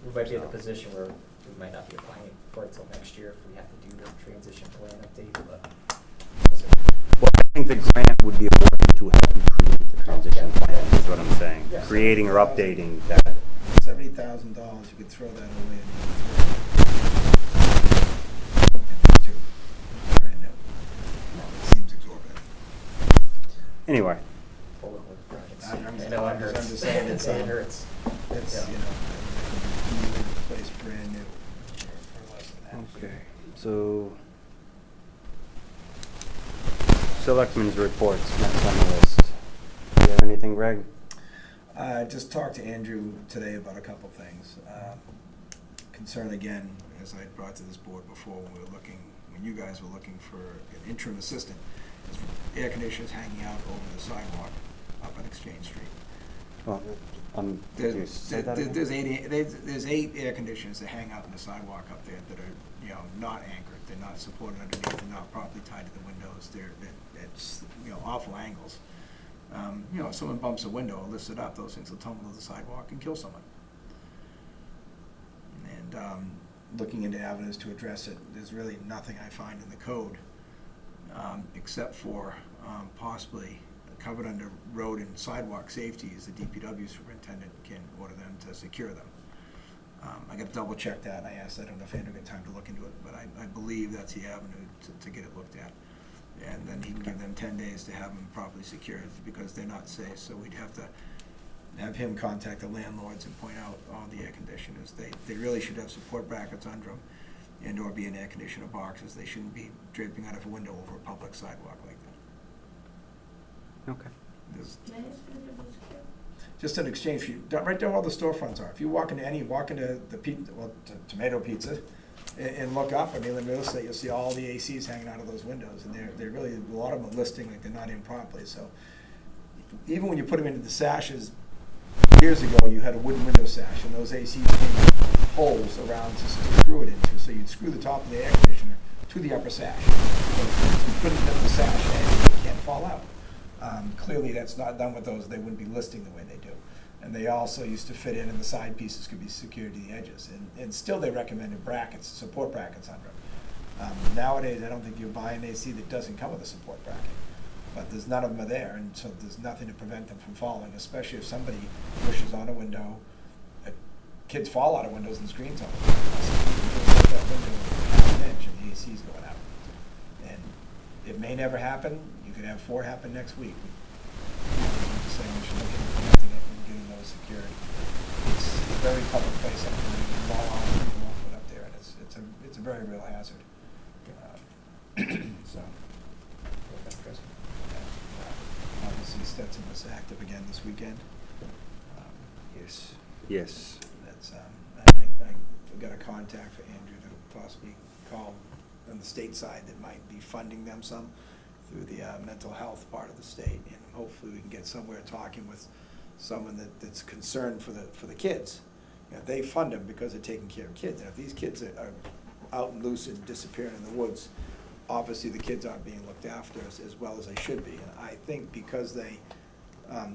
We might be in a position where we might not be applying for it till next year if we have to do the transition plan update, but.
Well, I think the grant would be awarded to help you create the transition plan, is what I'm saying.
Yeah.
Creating or updating that.
$70,000, you could throw that away. Brand new. It seems exorbitant.
Anyway,
Pulling with projects.
I'm
I know it
I'm
hurts.
just saying, it's,
It hurts.
It's,
Yeah.
you replace brand new for less than that.
okay, so Selectmen's reports, next on the list. Do you have anything, Greg?
I just talked to Andrew today about a couple things. Concern again, as I brought to this board before, when you guys were looking for an interim assistant, is air conditioners hanging out over the sidewalk up on Exchange Street.
Well, can you say that again?
There's 8 air conditioners that hang out in the sidewalk up there that are, not anchored. They're not supported underneath. They're not properly tied to the windows. It's awful angles. If someone bumps a window or lifts it up, those things will tumble to the sidewalk and kill someone. And looking into avenues to address it, there's really nothing I find in the code except for possibly covered under road and sidewalk safeties. The DPW superintendent can order them to secure them. I got to double check that, and I don't know if Andrew got time to look into it, but I believe that's the avenue to get it looked at. And then he can give them 10 days to have them properly secured because they're not safe. So we'd have to have him contact the landlords and point out all the air conditioners. They really should have support brackets under them and or be in air conditioner boxes. They shouldn't be draping out of a window over a public sidewalk like that.
Okay.
There's
Can I ask you a little bit?
just an exchange, right there where all the storefronts are. If you walk into the tomato pizza, and look up, in real estate, you'll see all the ACs hanging out of those windows, and they're really, a lot of them are listing like they're not in properly, so even when you put them into the sashes, years ago, you had a wooden window sash, and those ACs came with holes around to screw it into. So you'd screw the top of the air conditioner to the upper sash. So you put it in the sash, and it can't fall out. Clearly, that's not done with those. They wouldn't be listing the way they do. And they also used to fit in, and the side pieces could be secured to the edges. And still, they recommended brackets, support brackets under them. Nowadays, I don't think you buy an AC that doesn't come with a support bracket. But there's none of them are there, and so there's nothing to prevent them from falling, especially if somebody pushes on a window. Kids fall out of windows and screens on them. So you can that window half an inch and the AC's going out. And it may never happen. You could have 4 happen next week. I'm just saying we should look into connecting it and getting those secured. It's a very public place up there. You can fall out and people won't foot up there, and it's a very real hazard. So. Obviously, Stetson was active again this weekend.
Yes. Yes.
That's, and I got a contact for Andrew to possibly call on the state side that might be funding them some through the mental health part of the state, and hopefully we can get somewhere talking with someone that's concerned for the kids. You know, they fund them because they're taking care of kids, and if these kids are out and loose and disappearing in the woods, obviously the kids aren't being looked after as well as they should be. And I think because they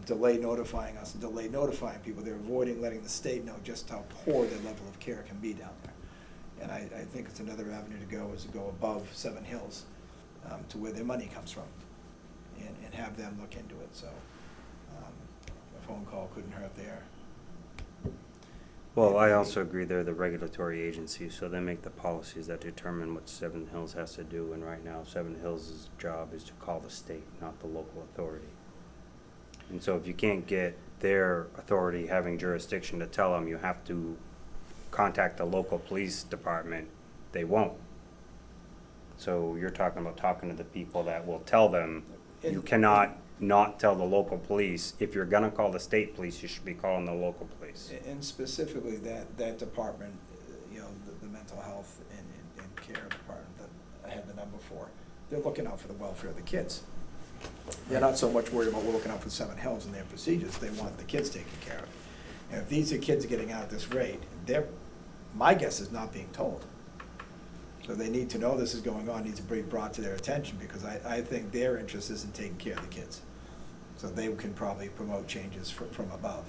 delay notifying us and delay notifying people, they're avoiding letting the state know just how poor their level of care can be down there. And I think it's another avenue to go, is to go above 7 Hills to where their money comes from and have them look into it. So a phone call couldn't hurt there.
Well, I also agree they're the regulatory agency, so they make the policies that determine what 7 Hills has to do, and right now 7 Hills' job is to call the state, not the local authority. And so if you can't get their authority having jurisdiction to tell them you have to contact the local police department, they won't. So you're talking about talking to the people that will tell them, you cannot not tell the local police. If you're gonna call the state police, you should be calling the local police.
And specifically that department, you know, the mental health and care department that I had the number for, they're looking out for the welfare of the kids. They're not so much worried about looking out for 7 Hills and their procedures. They want the kids taken care of. And if these are kids getting out at this rate, my guess is not being told. So they need to know this is going on, needs to be brought to their attention, because I think their interest is in taking care of the kids. So they can probably promote changes from above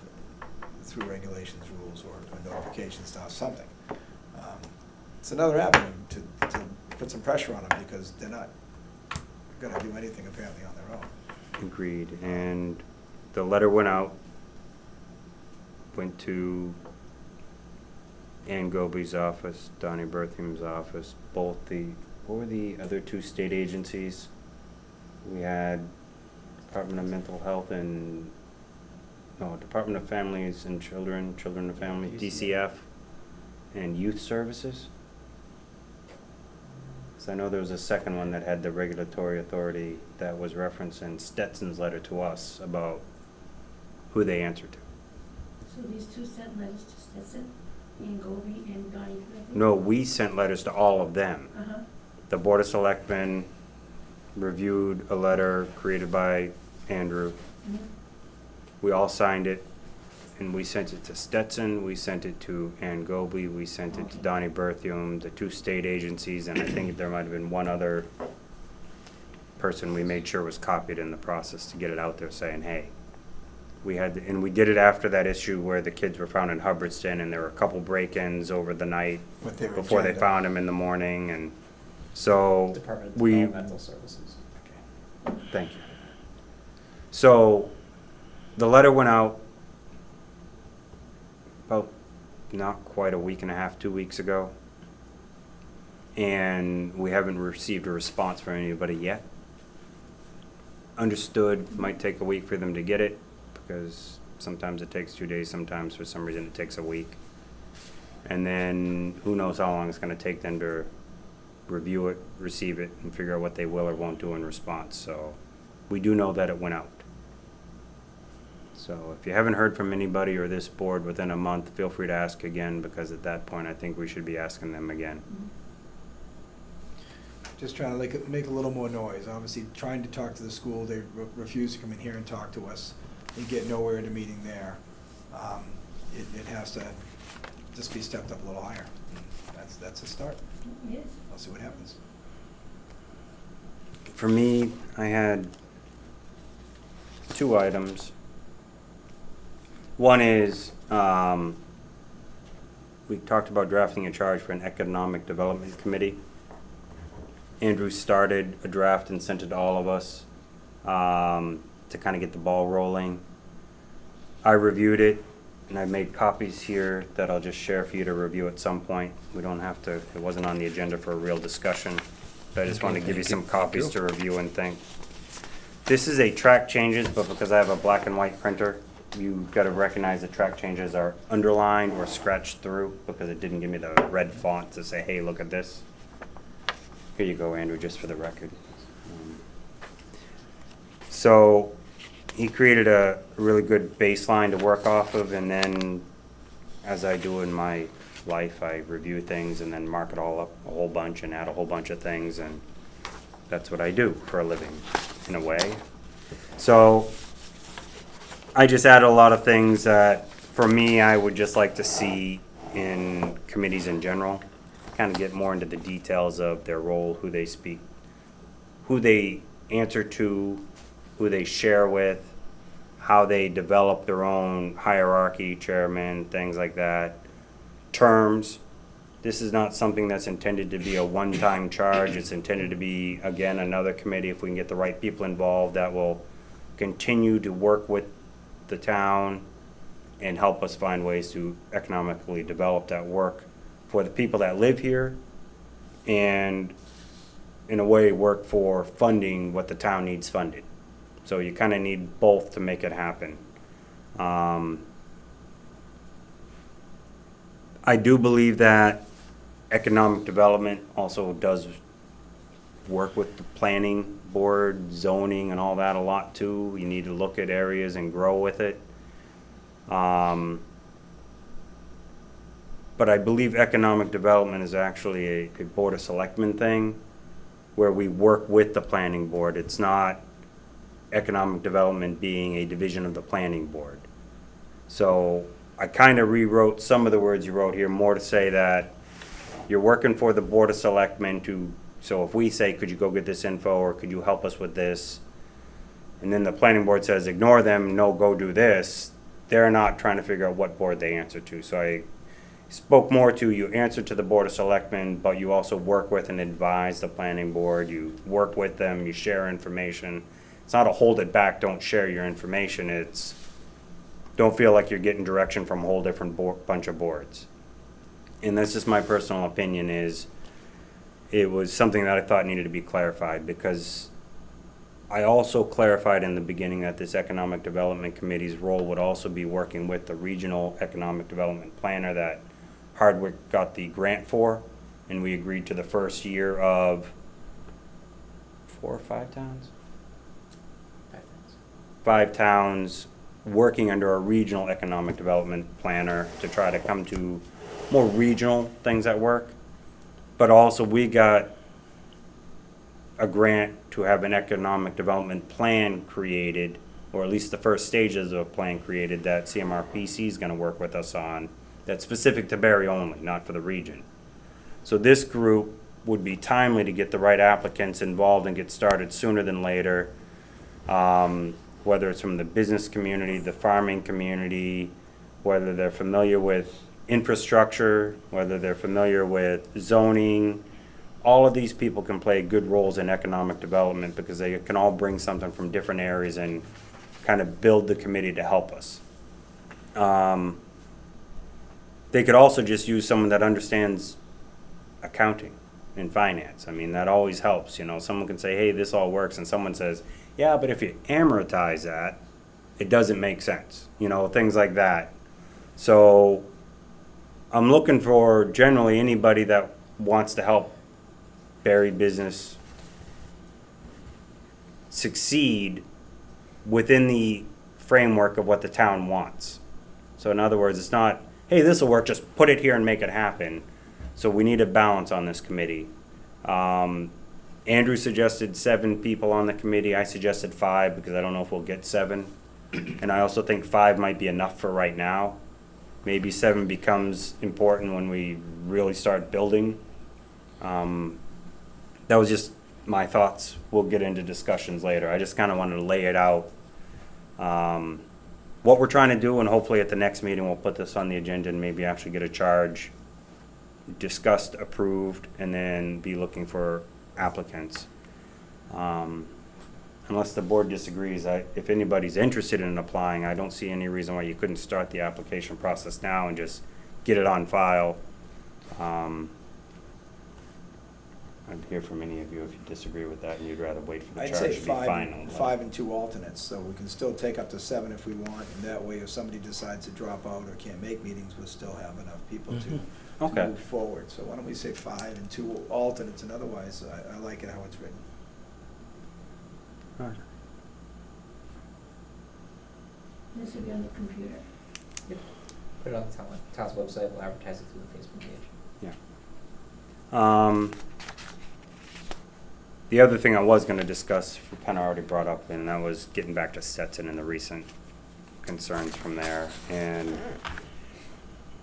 through regulations, rules, or notification stuff, something. It's another avenue to put some pressure on them, because they're not going to do anything apparently on their own.
Agreed. And the letter went out, went to Ann Goeble's office, Donnie Berthium's office, both what were the other 2 state agencies? We had Department of Mental Health and, Department of Families and Children and Family, DCF, and Youth Services. So I know there was a second one that had the regulatory authority that was referenced in Stetson's letter to us about who they answered to.
So these 2 sent letters to Stetson, and Goehle and Donnie Berthium?
No, we sent letters to all of them.
Uh-huh.
The Board of Selectmen reviewed a letter created by Andrew.
Mhm.
We all signed it, and we sent it to Stetson, we sent it to Ann Goehle, we sent it to Donnie Berthium, the 2 state agencies, and I think there might have been one other person we made sure was copied in the process to get it out there saying, hey, and we did it after that issue where the kids were found in Hubbardston, and there were a couple break-ins over the night
With their
before they
agenda.
found them in the morning, and so
Department of
we.
Developmental Services.
Thank you. So, the letter went out about not quite a week and a half, 2 weeks ago. And we haven't received a response from anybody yet. Understood, might take a week for them to get it, because sometimes it takes 2 days, sometimes for some reason it takes a week. And then who knows how long it's gonna take them to review it, receive it, and figure out what they will or won't do in response. So we do know that it went out. So if you haven't heard from anybody or this board within a month, feel free to ask again, because at that point I think we should be asking them again.
just trying to make a little more noise. Obviously, trying to talk to the school, they refuse to come in here and talk to us. They get nowhere at a meeting there. It has to just be stepped up a little higher. That's a start.
Yes.
I'll see what happens.
For me, I had 2 items. One is, we talked about drafting a charge for an economic development committee. Andrew started a draft and sent it to all of us to kind of get the ball rolling. I reviewed it, and I made copies here that I'll just share for you to review at some point. We don't have to, it wasn't on the agenda for a real discussion, but I just wanted to give you some copies to review and think. This is a track changes, but because I have a black and white printer, you gotta recognize the track changes are underlined or scratched through because it didn't give me the red font to say, hey, look at this. Here you go, Andrew, just for the record. So he created a really good baseline to work off of, and then as I do in my life, I review things and then mark it all up a whole bunch and add a whole bunch of things, and that's what I do for a living, in a way. So I just added a lot of things that, for me, I would just like to see in committees in general. Kind of get more into the details of their role, who they speak, who they answer to, who they share with, how they develop their own hierarchy, chairman, things like that. Terms. This is not something that's intended to be a one-time charge. It's intended to be, again, another committee, if we can get the right people involved, that will continue to work with the town and help us find ways to economically develop that work for the people that live here, and in a way work for funding what the town needs funded. So you kind of need both to make it happen. I do believe that economic development also does work with the planning board, zoning and all that a lot too. You need to look at areas and grow with it. But I believe economic development is actually a Board of Selectmen thing where we work with the planning board. It's not economic development being a division of the planning board. So I kind of rewrote some of the words you wrote here more to say that you're working for the Board of Selectmen to, so if we say, could you go get this info or could you help us with this? And then the planning board says, ignore them, no, go do this. They're not trying to figure out what board they answer to. So I spoke more to you answer to the Board of Selectmen, but you also work with and advise the planning board. You work with them, you share information. It's not a hold it back, don't share your information. It's don't feel like you're getting direction from a whole different bunch of boards. And that's just my personal opinion, is it was something that I thought needed to be clarified, because I also clarified in the beginning that this Economic Development Committee's role would also be working with the Regional Economic Development Planner that Hardwick got the grant for, and we agreed to the first year of 4 or 5 towns? 5 towns working under a regional economic development planner to try to come to more regional things at work. But also we got a grant to have an economic development plan created, or at least the first stages of a plan created that CMRPC is going to work with us on, that's specific to Barre only, not for the region. So this group would be timely to get the right applicants involved and get started sooner than later, whether it's from the business community, the farming community, whether they're familiar with infrastructure, whether they're familiar with zoning. All of these people can play good roles in economic development because they can all bring something from different areas and kind of build the committee to help us. They could also just use someone that understands accounting and finance. I mean, that always helps. You know, someone can say, hey, this all works, and someone says, yeah, but if you amortize that, it doesn't make sense. You know, things like that. So I'm looking for generally anybody that wants to help Barre business succeed within the framework of what the town wants. So in other words, it's not, hey, this will work, just put it here and make it happen. So we need a balance on this committee. Andrew suggested 7 people on the committee. I suggested 5 because I don't know if we'll get 7. And I also think 5 might be enough for right now. Maybe 7 becomes important when we really start building. That was just my thoughts. We'll get into discussions later. I just kind of wanted to lay it out. What we're trying to do, and hopefully at the next meeting we'll put this on the agenda and maybe actually get a charge discussed, approved, and then be looking for applicants. Unless the board disagrees, if anybody's interested in applying, I don't see any reason why you couldn't start the application process now and just get it on file. I'd hear from any of you if you disagree with that and you'd rather wait for the
I'd
charge
say
to be final.
5 and 2 alternates, so we can still take up to 7 if we want, and that way if somebody decides to drop out or can't make meetings, we'll still have enough people to
Okay.
move forward. So why don't we say 5 and 2 alternates, and otherwise, I like it how it's written.
Alright.
This will be on the computer.
Put it on the town's website, we'll advertise it through the Facebook page.
Yeah. The other thing I was gonna discuss, we kinda already brought up, and that was getting back to Stetson and the recent concerns from there. And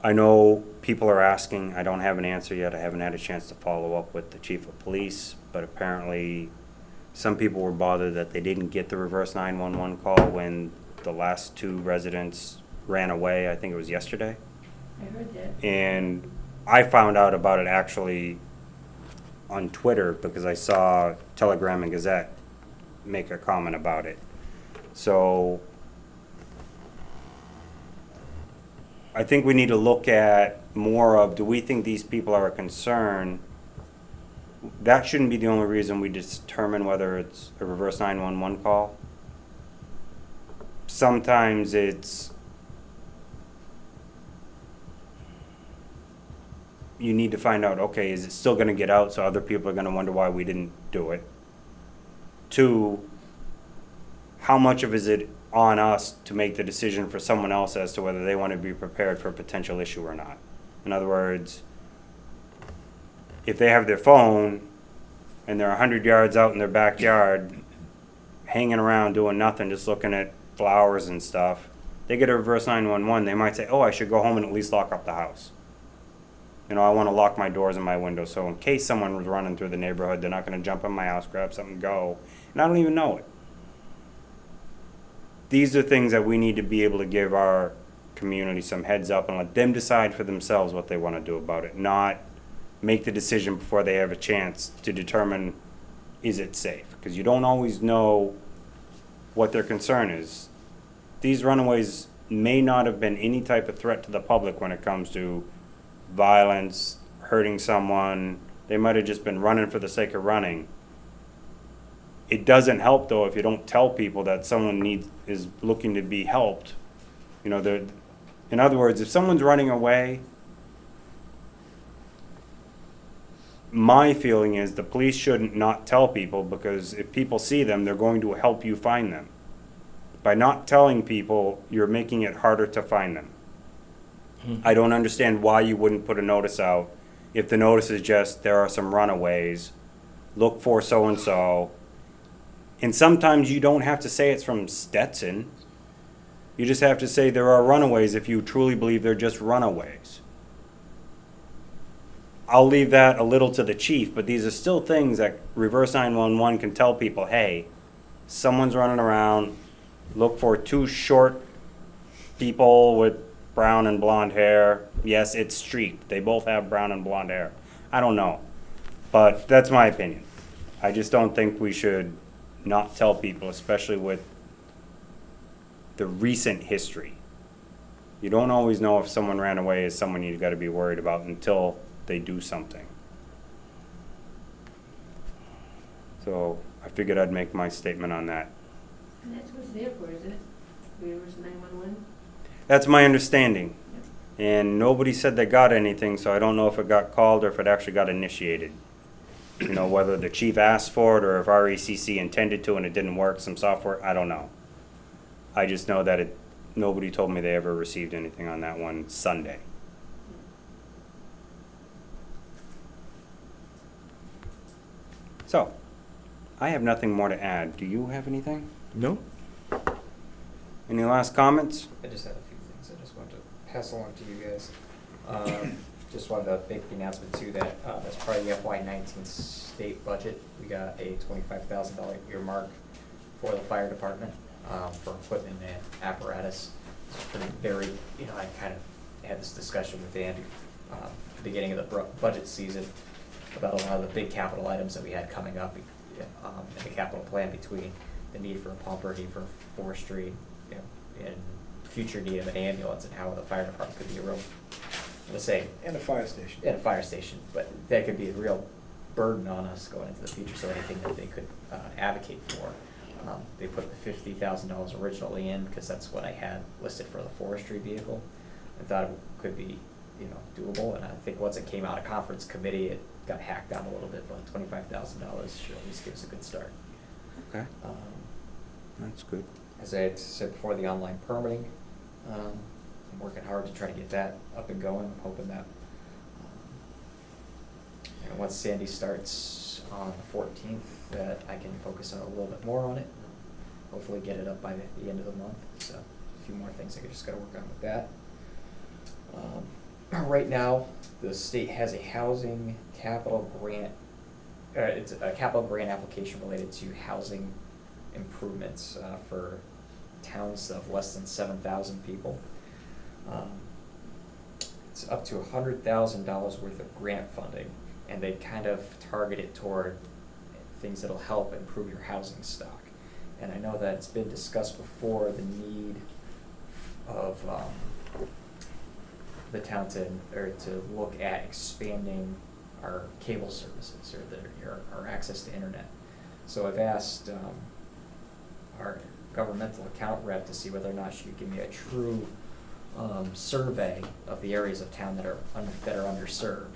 I know people are asking, I don't have an answer yet, I haven't had a chance to follow up with the chief of police, but apparently some people were bothered that they didn't get the reverse 911 call when the last 2 residents ran away. I think it was yesterday.
I heard that.
And I found out about it actually on Twitter because I saw Telegram and Gazette make a comment about it. So I think we need to look at more of, do we think these people are a concern? That shouldn't be the only reason we determine whether it's a reverse 911 call. Sometimes it's, you need to find out, okay, is it still going to get out so other people are going to wonder why we didn't do it? 2, how much of is it on us to make the decision for someone else as to whether they want to be prepared for a potential issue or not? In other words, if they have their phone and they're 100 yards out in their backyard hanging around doing nothing, just looking at flowers and stuff, they get a reverse 911, they might say, oh, I should go home and at least lock up the house. You know, I want to lock my doors and my windows, so in case someone was running through the neighborhood, they're not going to jump in my house, grab something, and go. And I don't even know it. These are things that we need to be able to give our community some heads up and let them decide for themselves what they want to do about it, not make the decision before they have a chance to determine, is it safe? Because you don't always know what their concern is. These runaways may not have been any type of threat to the public when it comes to violence, hurting someone. They might have just been running for the sake of running. It doesn't help though if you don't tell people that someone is looking to be helped. You know, in other words, if someone's running away, my feeling is the police shouldn't not tell people, because if people see them, they're going to help you find them. By not telling people, you're making it harder to find them. I don't understand why you wouldn't put a notice out if the notice is just, there are some runaways, look for so-and-so. And sometimes you don't have to say it's from Stetson. You just have to say there are runaways if you truly believe they're just runaways. I'll leave that a little to the chief, but these are still things that reverse 911 can tell people, hey, someone's running around, look for 2 short people with brown and blonde hair. Yes, it's street. They both have brown and blonde hair. I don't know, but that's my opinion. I just don't think we should not tell people, especially with the recent history. You don't always know if someone ran away as someone you've got to be worried about until they do something. So I figured I'd make my statement on that.
And that's what it's there for, isn't it? Reverse 911?
That's my understanding. And nobody said they got anything, so I don't know if it got called or if it actually got initiated. You know, whether the chief asked for it or if RECC intended to and it didn't work, some software, I don't know. I just know that nobody told me they ever received anything on that one Sunday. So, I have nothing more to add. Do you have anything?
No.
Any last comments?
I just had a few things I just wanted to pass along to you guys. Just wanted to make the announcement too that as part of the FY19 state budget, we got a $25,000 earmark for the fire department for equipment and apparatus. It's pretty very, I kind of had this discussion with Andy at the beginning of the budget season about a lot of the big capital items that we had coming up in the capital plan, between the need for a pumper, need for forestry, and future need of an ambulance, and how the fire department could be a real, let's say,
And a fire station.
and a fire station, but that could be a real burden on us going into the future, so anything that they could advocate for. They put the $50,000 originally in, because that's what I had listed for the forestry vehicle. I thought it could be, doable, and I think once it came out of conference committee, it got hacked down a little bit, but $25,000 should at least give us a good start.
Okay, that's good.
As I had said before, the online permitting, I'm working hard to try to get that up and going. I'm hoping that once Sandy starts on the 14th, that I can focus on a little bit more on it. Hopefully get it up by the end of the month. So a few more things I just got to work on with that. Right now, the state has a housing capital grant. It's a capital grant application related to housing improvements for towns of less than 7,000 people. It's up to $100,000 worth of grant funding, and they kind of target it toward things that'll help improve your housing stock. And I know that it's been discussed before, the need of the town to look at expanding our cable services, or our access to internet. So I've asked our governmental account rep to see whether or not she could give me a true survey of the areas of town that are underserved,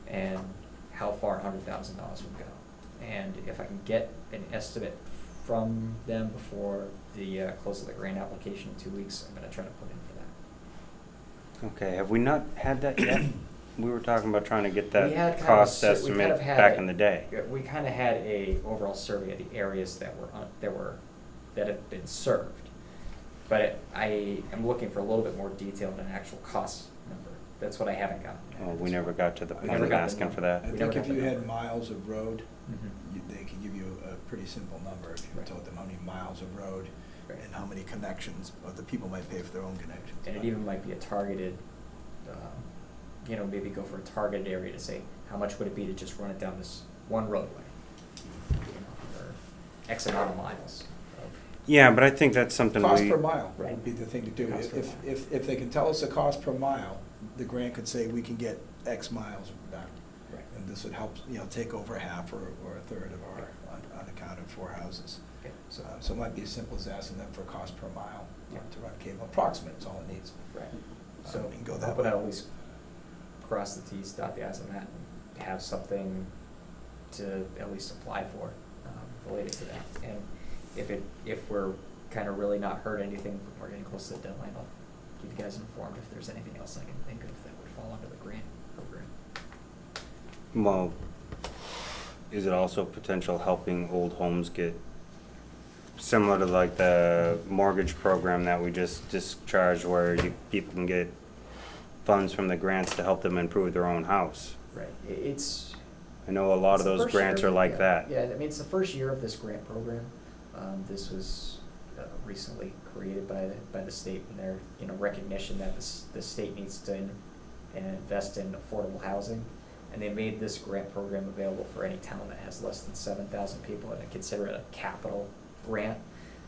and how far $100,000 would go. And if I can get an estimate from them before the close of the grant application in 2 weeks, I'm going to try to put in for that.
Okay, have we not had that yet? We were talking about trying to get
We
that
had kind of
cost
we kind of
estimate
had
back
a-
in the day.
We kind of had a overall survey of the areas that have been served, but I am looking for a little bit more detail than an actual cost number. That's what I haven't gotten.
Oh, we never got to the
I
point
never
of
got the
asking
number.
for that.
I
We
think
never
if
got the
you had
number.
miles of road,
Mhm.
they could give you a pretty simple number if you
Right.
told them how many miles of road
Right.
and how many connections, but the people might pay for their own connections.
And it even might be a targeted, maybe go for a targeted area to say, how much would it be to just run it down this one roadway? Or X amount of miles.
Yeah, but I think that's something
Cost
we,
per mile
Right.
would be the thing to do.
Cost per mile.
If they can tell us the cost per mile, the grant could say we can get X miles done.
Right.
And this would help, take over half or a third of our unaccounted for houses.
Okay.
So it might be as simple as asking them for cost per mile
Yeah.
to run cable. Approximate is all it needs.
Right. So
we can go that
hoping
way.
I'll at least cross the Ts, dot the Is on that, and have something to at least apply for related to that. And if we're kind of really not heard anything, we're getting close to the deadline, I'll keep you guys informed if there's anything else I can think of that would fall under the grant program.
well, is it also potential helping old homes get, similar to like the mortgage program that we just discharged, where people can get funds from the grants to help them improve their own house?
Right, it's.
I know a lot
it's
of
the
those
first
grants
year-
are like
yeah,
that.
Yeah, I mean, it's the first year of this grant program. This was recently created by the state, and their recognition that the state needs to invest in affordable housing, and they made this grant program available for any town that has less than 7,000 people, and they consider it a capital grant.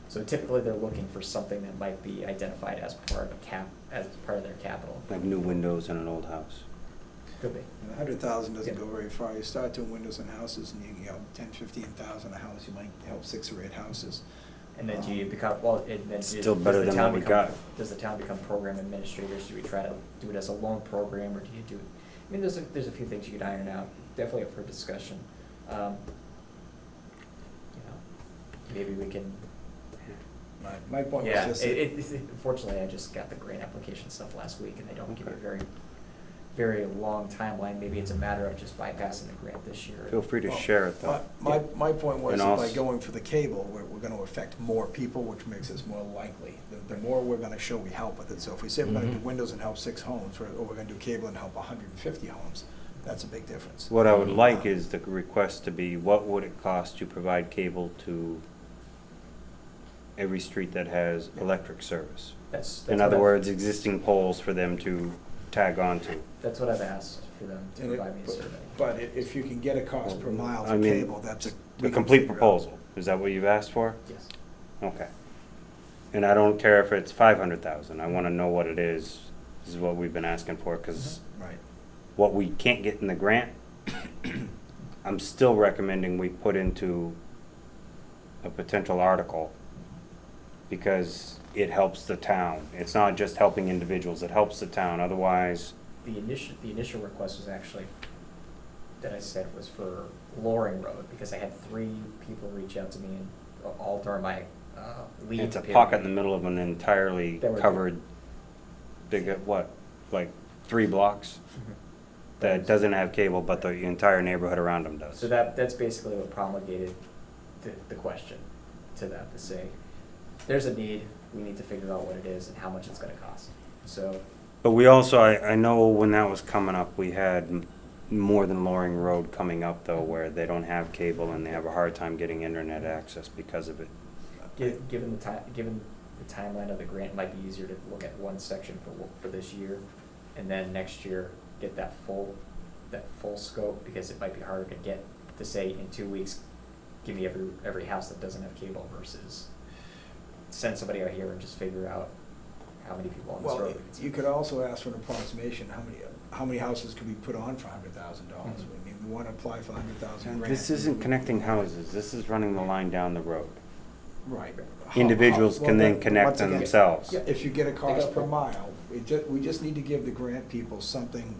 So typically, they're looking for something that might be identified as part of their capital.
Like new windows in an old house.
Could be.
$100,000 doesn't
Yeah.
go very far. You start doing windows in houses, and you 10,000-15,000 a house, you might help 6 or 8 houses.
And then do you become, well, and then
Still
does
better
the
than
town
what we
become-
got.
Does the town become program administrators? Do we try to do it as a loan program, or do you do it? I mean, there's a few things you could iron out, definitely up for discussion. Maybe we can,
My point was
yeah,
just that
unfortunately, I just got the grant application stuff last week, and they don't give you
Okay.
very very long timeline, maybe it's a matter of just bypassing the grant this year.
Feel free to share it though.
My point was,
And
that by
also-
going for the cable, we're gonna affect more people, which makes us more likely. The more we're gonna show we help with it, so if we say we're gonna do windows and help 6 homes, or we're gonna do cable and help 150 homes, that's a big difference.
What I would like is the request to be, what would it cost to provide cable to every street that has electric service?
That's
In
what
other
I've-
words, existing poles for them to tag onto.
That's what I've asked for them to
And it-
provide me a survey.
But if you can get a cost per mile
I
for
mean,
cable, that's
A complete proposal, is that what you've asked for?
Yes.
Okay. And I don't care if it's 500,000, I wanna know what it is. This is what we've been asking for, cause
Right.
what we can't get in the grant, I'm still recommending we put into a potential article, because it helps the town. It's not just helping individuals, it helps the town, otherwise,
The initial request was actually, that I said was for Loring Road, because I had 3 people reach out to me and all during my leave
it's a
period.
pocket in the middle of an entirely
That were-
covered, big, what, like 3 blocks?
Mhm.
That doesn't have cable, but the entire neighborhood around them does.
So that's basically what promulgated the question to them, to say, there's a need, we need to figure out what it is and how much it's gonna cost. So,
But we also, I know when that was coming up, we had more than Loring Road coming up though, where they don't have cable and they have a hard time getting internet access because of it.
given the timeline of the grant, it might be easier to look at one section for this year, and then next year, get that full scope, because it might be harder to get, to say in 2 weeks, give me every house that doesn't have cable, versus send somebody out here and just figure out how many people on this
Well,
road. we can see.
you could also ask for an approximation, how many houses could we put on for $100,000? I mean, we wanna apply for 100,000 grant.
This isn't connecting houses, this is running the line down the road.
Right.
Individuals
Well,
can then
then,
connect
once again,
themselves.
If you get a cost
got
per
it.
mile, we just need to give the grant people something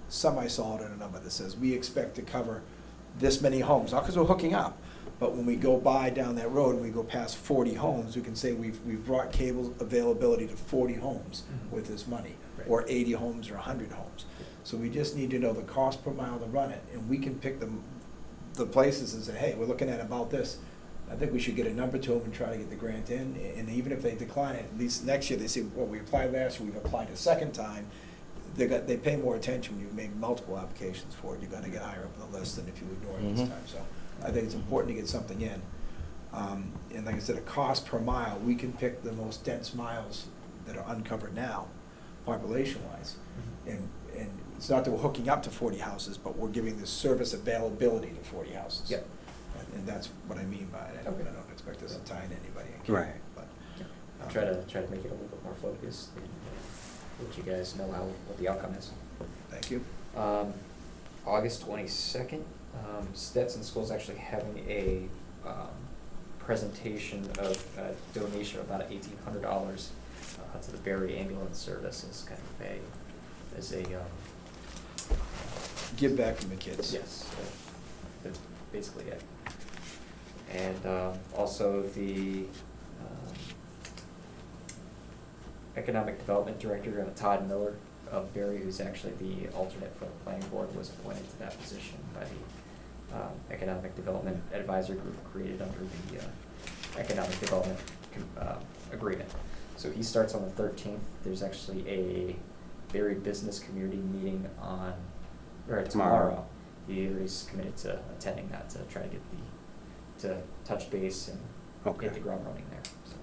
semi-solid in a number that says, we expect to cover this many homes, not because we're hooking up, but when we go by down that road and we go past 40 homes, we can say we've brought cable availability to 40 homes
Mhm.
with this money,
Right.
or 80 homes or 100 homes. So we just need to know the cost per mile to run it, and we can pick the places and say, hey, we're looking at about this. I think we should get a number to them and try to get the grant in, and even if they decline it, at least next year, they say, well, we applied last year, we've applied a second time. They pay more attention when you've made multiple applications for it, you're gonna get higher up the list than if you ignore it this
Mhm.
time, so I think it's important to get something in. And like I said, a cost per mile, we can pick the most dense miles that are uncovered now, population-wise. And it's not that we're hooking up to 40 houses, but we're giving the service availability to 40 houses.
Yep.
And that's what I mean by it. I don't expect us to tie in anybody. I can't,
Right.
but,
Try to make it a little bit more focused, and let you guys know what the outcome is.
Thank you.
August 22nd, Stetson School's actually having a presentation of a donation of about $1,800 to the Barre Ambulance Service as kind of
Give back from the kids.
yes, that's basically it. And also the Economic Development Director, Todd Miller of Barre, who's actually the alternate for the planning board, was appointed to that position by the Economic Development Advisory Group created under the Economic Development Agreement. So he starts on the 13th. There's actually a Barre Business Community meeting tomorrow. He's committed to attending that to try to get to touch base and
Okay.
hit the ground running there. So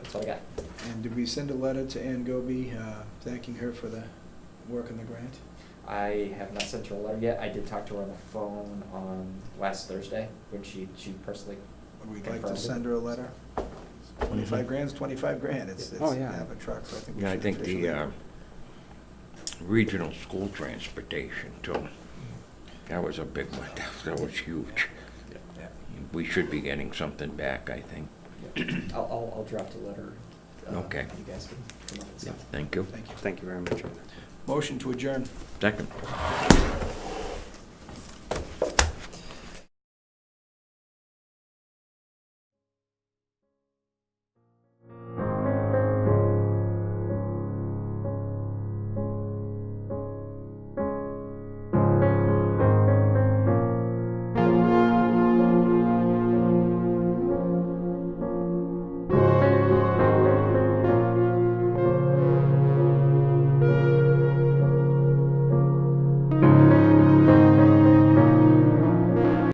that's all I got.
And did we send a letter to Ann Goby, thanking her for the work on the grant?
I have not sent her a letter yet. I did talk to her on the phone on last Thursday when she personally
We'd like to
confirmed it.
send her a letter. 25 grand's 25 grand. It's
Oh, yeah.
half a truck, so I think we
Yeah, I
should
think
officially.
the regional school transportation too. That was a big one. That was huge.
Yeah.
We should be getting something back, I think.
Yeah. I'll draft a letter.
Okay.
You guys can come up with
Yeah,
something.
thank you.
Thank you.
Thank you very much.
Motion to adjourn.
Second.